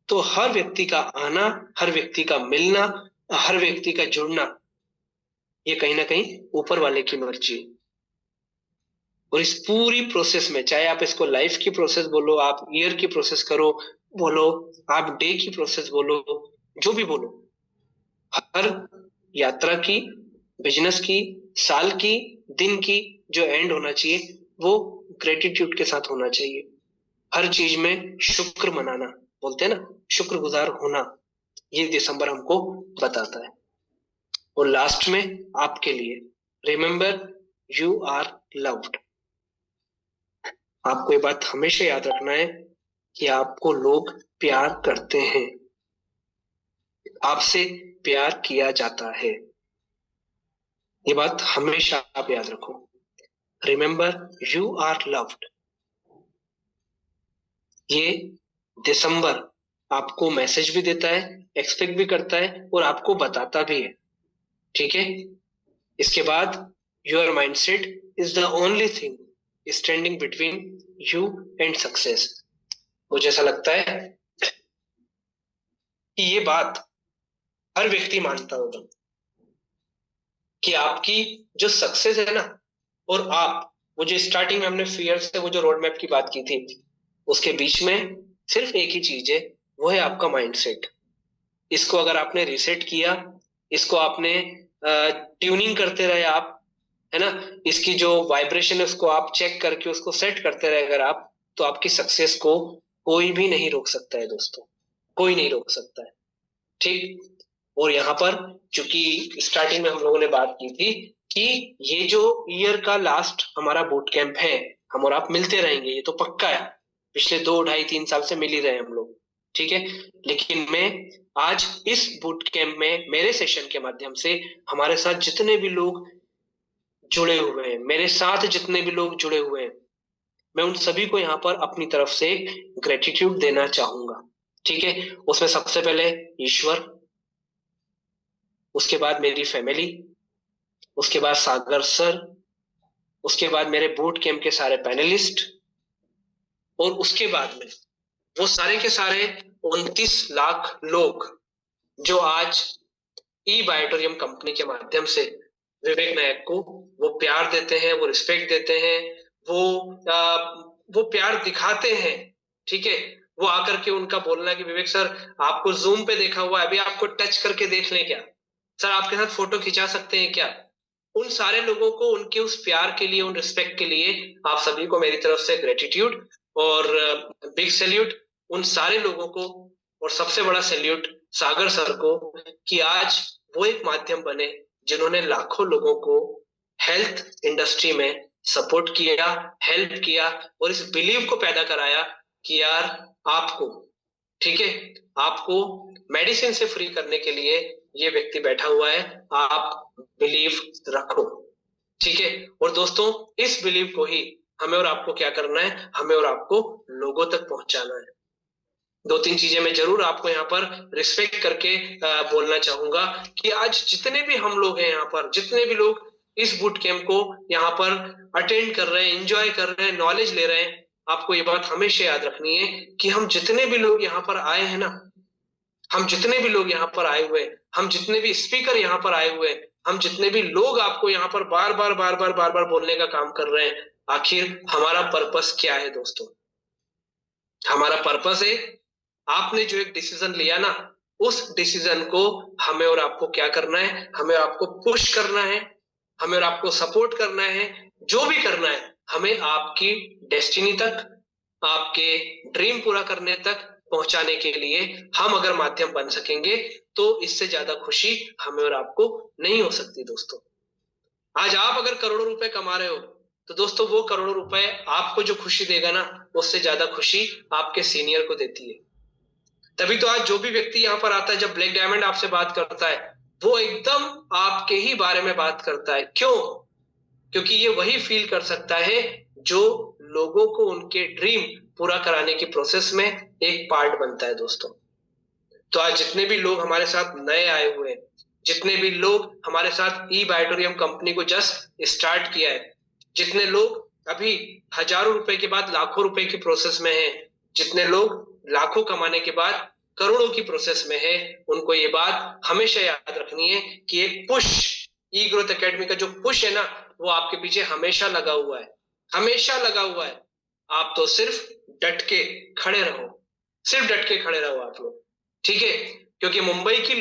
तो हर व्यक्ति का आना, हर व्यक्ति का मिलना, हर व्यक्ति का जुड़ना, ये कहीं ना कहीं ऊपर वाले की मर्जी है। और इस पूरी प्रोसेस में चाहे आप इसको लाइफ की प्रोसेस बोलो, आप ईयर की प्रोसेस करो बोलो, आप डे की प्रोसेस बोलो, जो भी बोलो, हर यात्रा की, बिजनेस की, साल की, दिन की जो एंड होना चाहिए वो ग्रेटिट्यूड के साथ होना चाहिए। हर चीज में शुक्र मनाना, बोलते हैं ना शुक्रगुजार होना, ये दिसंबर हमको बताता है। और लास्ट में आपके लिए रिमेंबर यू आर लव्ड। आपको ये बात हमेशा याद रखना है कि आपको लोग प्यार करते हैं, आपसे प्यार किया जाता है। ये बात हमेशा आप याद रखो। Remember you are loved. ये दिसंबर आपको मैसेज भी देता है, एक्सपेक्ट भी करता है और आपको बताता भी है। ठीक है। इसके बाद your mindset is the only thing standing between you and success. मुझे ऐसा लगता है कि ये बात हर व्यक्ति मानता होगा कि आपकी जो सक्सेस है ना, और आप, वो जो स्टार्टिंग में हमने फियर से वो जो रोड मैप की बात की थी, उसके बीच में सिर्फ एक ही चीज है, वो है आपका माइंडसेट। इसको अगर आपने रिसेट किया, इसको आपने ट्यूनिंग करते रहे आप, है ना, इसकी जो वाइब्रेशन है उसको आप चेक करके उसको सेट करते रहे अगर आप, तो आपकी सक्सेस को कोई भी नहीं रोक सकता है दोस्तों, कोई नहीं रोक सकता है। ठीक। और यहाँ पर चूंकि स्टार्टिंग में हम लोगों ने बात की थी कि ये जो ईयर का लास्ट हमारा बूट कैंप है, हम और आप मिलते रहेंगे, ये तो पक्का है। पिछले 2 ढाई 3 साल से मिल ही रहे हैं हम लोग। ठीक है। लेकिन मैं आज इस बूट कैंप में मेरे सेशन के माध्यम से हमारे साथ जितने भी लोग जुड़े हुए हैं, मेरे साथ जितने भी लोग जुड़े हुए हैं, मैं उन सभी को यहाँ पर अपनी तरफ से ग्रेटिट्यूड देना चाहूंगा। ठीक है। उसमें सबसे पहले ईश्वर, उसके बाद मेरी फैमिली, उसके बाद सागर सर, उसके बाद मेरे बूट कैंप के सारे पैनलिस्ट, और उसके बाद में वो सारे के सारे 29 लाख लोग जो आज ई बायोटोरियम कंपनी के माध्यम से विवेक नायक को वो प्यार देते हैं, वो रिस्पेक्ट देते हैं, वो प्यार दिखाते हैं। ठीक है। वो आकर के उनका बोलना कि विवेक सर आपको जूम पे देखा हुआ है, अभी आपको टच करके देख लें क्या, सर आपके साथ फोटो खिंचा सकते हैं क्या, उन सारे लोगों को उनके उस प्यार के लिए, उन रिस्पेक्ट के लिए आप सभी को मेरी तरफ से ग्रेटिट्यूड और बिग सैल्यूट उन सारे लोगों को। और सबसे बड़ा सैल्यूट सागर सर को कि आज वो एक माध्यम बने जिन्होंने लाखों लोगों को हेल्थ इंडस्ट्री में सपोर्ट किया, हेल्प किया और इस बिलीव को पैदा कराया कि यार आपको, ठीक है, आपको मेडिसिन से फ्री करने के लिए ये व्यक्ति बैठा हुआ है, आप बिलीव रखो। ठीक है। और दोस्तों इस बिलीव को ही हमें और आपको क्या करना है, हमें और आपको लोगों तक पहुंचाना है। 2 3 चीजें मैं जरूर आपको यहाँ पर रिस्पेक्ट करके बोलना चाहूंगा कि आज जितने भी हम लोग हैं यहाँ पर, जितने भी लोग इस बूट कैंप को यहाँ पर अटेंड कर रहे हैं, एंजॉय कर रहे हैं, नॉलेज ले रहे हैं, आपको ये बात हमेशा याद रखनी है कि हम जितने भी लोग यहाँ पर आए हैं ना, हम जितने भी लोग यहाँ पर आए हुए हैं, हम जितने भी स्पीकर यहाँ पर आए हुए हैं, हम जितने भी लोग आपको यहाँ पर बार बार बोलने का काम कर रहे हैं, आखिर हमारा पर्पस क्या है दोस्तों? हमारा पर्पस है आपने जो एक डिसीजन लिया ना, उस डिसीजन को हमें और आपको क्या करना है, हमें आपको पुश करना है, हमें और आपको सपोर्ट करना है, जो भी करना है हमें आपकी डेस्टिनी तक, आपके ड्रीम पूरा करने तक पहुंचाने के लिए हम अगर माध्यम बन सकेंगे तो इससे ज्यादा खुशी हमें और आपको नहीं हो सकती दोस्तों। आज आप अगर करोड़ों रुपए कमा रहे हो तो दोस्तों वो करोड़ों रुपए आपको जो खुशी देगा ना, उससे ज्यादा खुशी आपके सीनियर को देती है। तभी तो आज जो भी व्यक्ति यहाँ पर आता है, जब ब्लैक डायमंड आपसे बात करता है, वो एकदम आपके ही बारे में बात करता है। क्यों? क्योंकि ये वही फील कर सकता है जो लोगों को उनके ड्रीम पूरा कराने की प्रोसेस में एक पार्ट बनता है दोस्तों। तो आज जितने भी लोग हमारे साथ नए आए हुए हैं, जितने भी लोग हमारे साथ ई बायोटोरियम कंपनी को जस्ट स्टार्ट किया है, जितने लोग अभी हजारों रुपए के बाद लाखों रुपए की प्रोसेस में हैं, जितने लोग लाखों कमाने के बाद करोड़ों की प्रोसेस में है, उनको ये बात हमेशा याद रखनी है कि एक पुश, ई ग्रोथ एकेडमी का जो पुश है ना, वो आपके पीछे हमेशा लगा हुआ है, हमेशा लगा हुआ है। आप तो सिर्फ डट के खड़े रहो, सिर्फ डट के खड़े रहो आप लोग। ठीक है। क्योंकि मुंबई की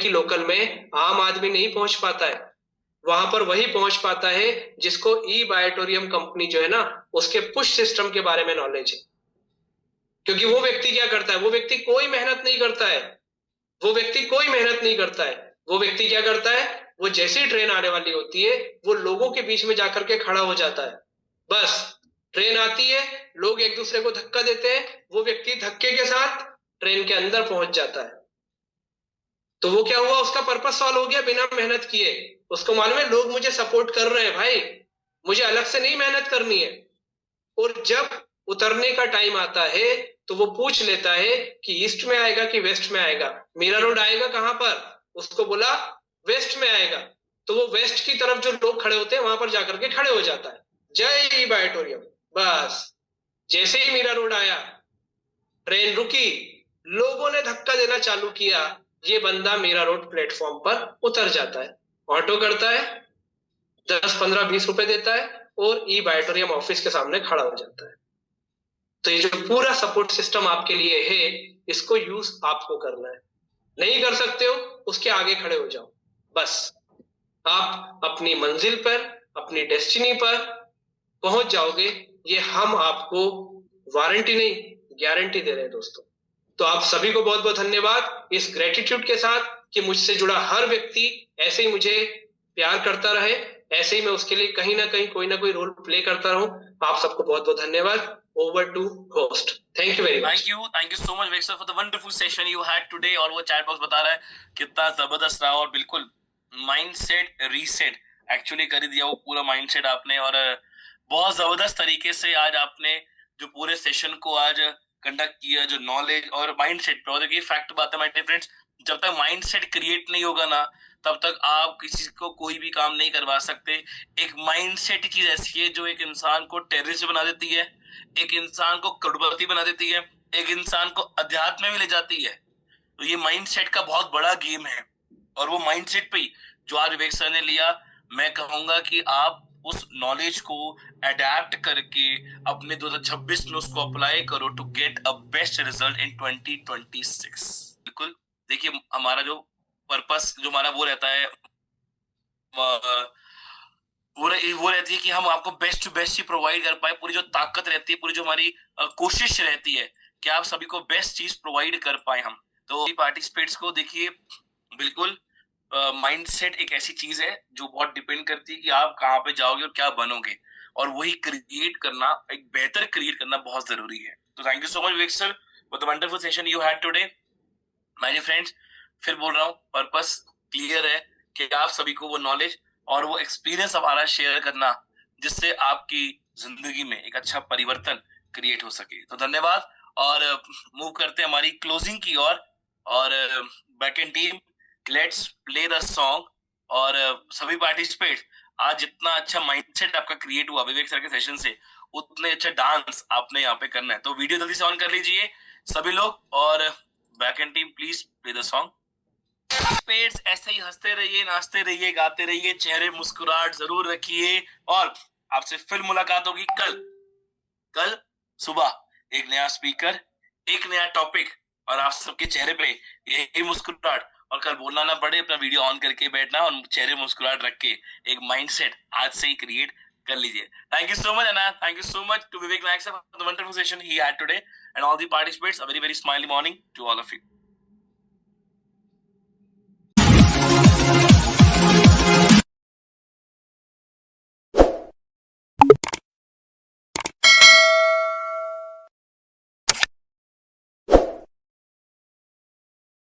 लोकल में आम आदमी नहीं पहुंच पाता है, वहां पर वही पहुंच पाता है जिसको ई बायोटोरियम कंपनी जो है ना, उसके पुश सिस्टम के बारे में नॉलेज है। क्योंकि वो व्यक्ति क्या करता है, वो व्यक्ति कोई मेहनत नहीं करता है, वो व्यक्ति कोई मेहनत नहीं करता है, वो व्यक्ति क्या करता है, वो जैसे ही ट्रेन आने वाली होती है वो लोगों के बीच में जाकर के खड़ा हो जाता है। बस ट्रेन आती है, लोग एक दूसरे को धक्का देते हैं, वो व्यक्ति धक्के के साथ ट्रेन के अंदर पहुंच जाता है। तो वो क्या हुआ, उसका पर्पस सॉल्व हो गया बिना मेहनत किए। उसको मालूम है लोग मुझे सपोर्ट कर रहे हैं भाई, मुझे अलग से नहीं मेहनत करनी है। और जब उतरने का टाइम आता है तो वो पूछ लेता है कि ईस्ट में आएगा कि वेस्ट में आएगा। मीरा रोड आएगा कहां पर? उसको बोला वेस्ट में आएगा, तो वो वेस्ट की तरफ जो लोग खड़े होते हैं वहां पर जाकर के खड़े हो जाता है। जय ईबा ऑडिटोरियम। बस जैसे ही मीरा रोड आया, ट्रेन रुकी, लोगों ने धक्का देना चालू किया, ये बंदा मीरा रोड प्लेटफॉर्म पर उतर जाता है, ऑटो करता है, 10 15 20 रुपए देता है और ई बायोटोरियम ऑफिस के सामने खड़ा हो जाता है। तो ये जो पूरा सपोर्ट सिस्टम आपके लिए है, इसको यूज आपको करना है। नहीं कर सकते हो, उसके आगे खड़े हो जाओ। बस आप अपनी मंजिल पर, अपनी डेस्टिनी पर पहुंच जाओगे। ये हम आपको वारंटी नहीं, गारंटी दे रहे हैं दोस्तों। तो आप सभी को बहुत बहुत धन्यवाद इस ग्रेटिट्यूड के साथ कि मुझसे जुड़ा हर व्यक्ति ऐसे ही मुझे प्यार करता रहे, ऐसे ही मैं उसके लिए कहीं ना कहीं कोई ना कोई रोल प्ले करता रहूं। आप सबको बहुत बहुत धन्यवाद। Over to host. Thank you very much. Thank you so much Victor for the wonderful session you had today. और वो चैट बॉक्स बता रहा है कितना जबरदस्त रहा और बिल्कुल माइंडसेट रीसेट एक्चुअली कर ही दिया वो पूरा माइंडसेट आपने। और बहुत जबरदस्त तरीके से आज आपने जो पूरे सेशन को आज कंडक्ट किया, जो नॉलेज और माइंडसेट पर। और देखिए फैक्ट बात है माय डियर फ्रेंड्स, जब तक माइंडसेट क्रिएट नहीं होगा ना, तब तक आप किसी को कोई भी काम नहीं करवा सकते। एक माइंडसेट ही चीज ऐसी है जो एक इंसान को टेररिस्ट बना देती है, एक इंसान को करोड़पति बना देती है, एक इंसान को अध्यात्म में भी ले जाती है। तो ये माइंडसेट का बहुत बड़ा गेम है। और वो माइंडसेट पे ही जो आज विवेक सर ने लिया, मैं कहूंगा कि आप उस नॉलेज को अडेप्ट करके अपने 2026 में उसको अप्लाई करो to get a best result in 2026। बिल्कुल देखिए हमारा जो पर्पस, जो हमारा वो रहता है, वो रहती है कि हम आपको बेस्ट टू बेस्ट ही प्रोवाइड कर पाए। पूरी जो ताकत रहती है, पूरी जो हमारी कोशिश रहती है कि आप सभी को बेस्ट चीज प्रोवाइड कर पाए हम। तो पार्टिसिपेट्स को देखिए, बिल्कुल माइंडसेट एक ऐसी चीज है जो बहुत डिपेंड करती है कि आप कहाँ पे जाओगे और क्या बनोगे, और वही क्रिएट करना, एक बेहतर क्रिएट करना बहुत जरूरी है। तो thank you so much Vivek sir for the wonderful session you had today my friends. फिर बोल रहा हूँ, पर्पस क्लियर है कि आप सभी को वो नॉलेज और वो एक्सपीरियंस हमारा शेयर करना, जिससे आपकी जिंदगी में एक अच्छा परिवर्तन क्रिएट हो सके। तो धन्यवाद। और मूव करते हैं हमारी क्लोजिंग की ओर। और back and team, let's play the song. और सभी पार्टिसिपेट, आज जितना अच्छा माइंडसेट आपका क्रिएट हुआ विवेक सर के सेशन से, उतने अच्छा डांस आपने यहाँ पे करना है। तो वीडियो जल्दी से ऑन कर लीजिए सभी लोग। और back and team please play the song. Pets ऐसे ही हंसते रहिए, नाचते रहिए, गाते रहिए, चेहरे मुस्कुराहट जरूर रखिए। और आपसे फिर मुलाकात होगी कल सुबह एक नया स्पीकर, एक नया टॉपिक, और आप सबके चेहरे पे यही मुस्कुराहट। और कल बोलना ना पड़े, अपना वीडियो ऑन करके बैठना और चेहरे मुस्कुराहट रख के एक माइंडसेट आज से ही क्रिएट कर लीजिए। थैंक यू सो मच अना, thank you so much to Vivek Nayak sir for the wonderful session he had today and all the participates. A very very smiley morning to all of you.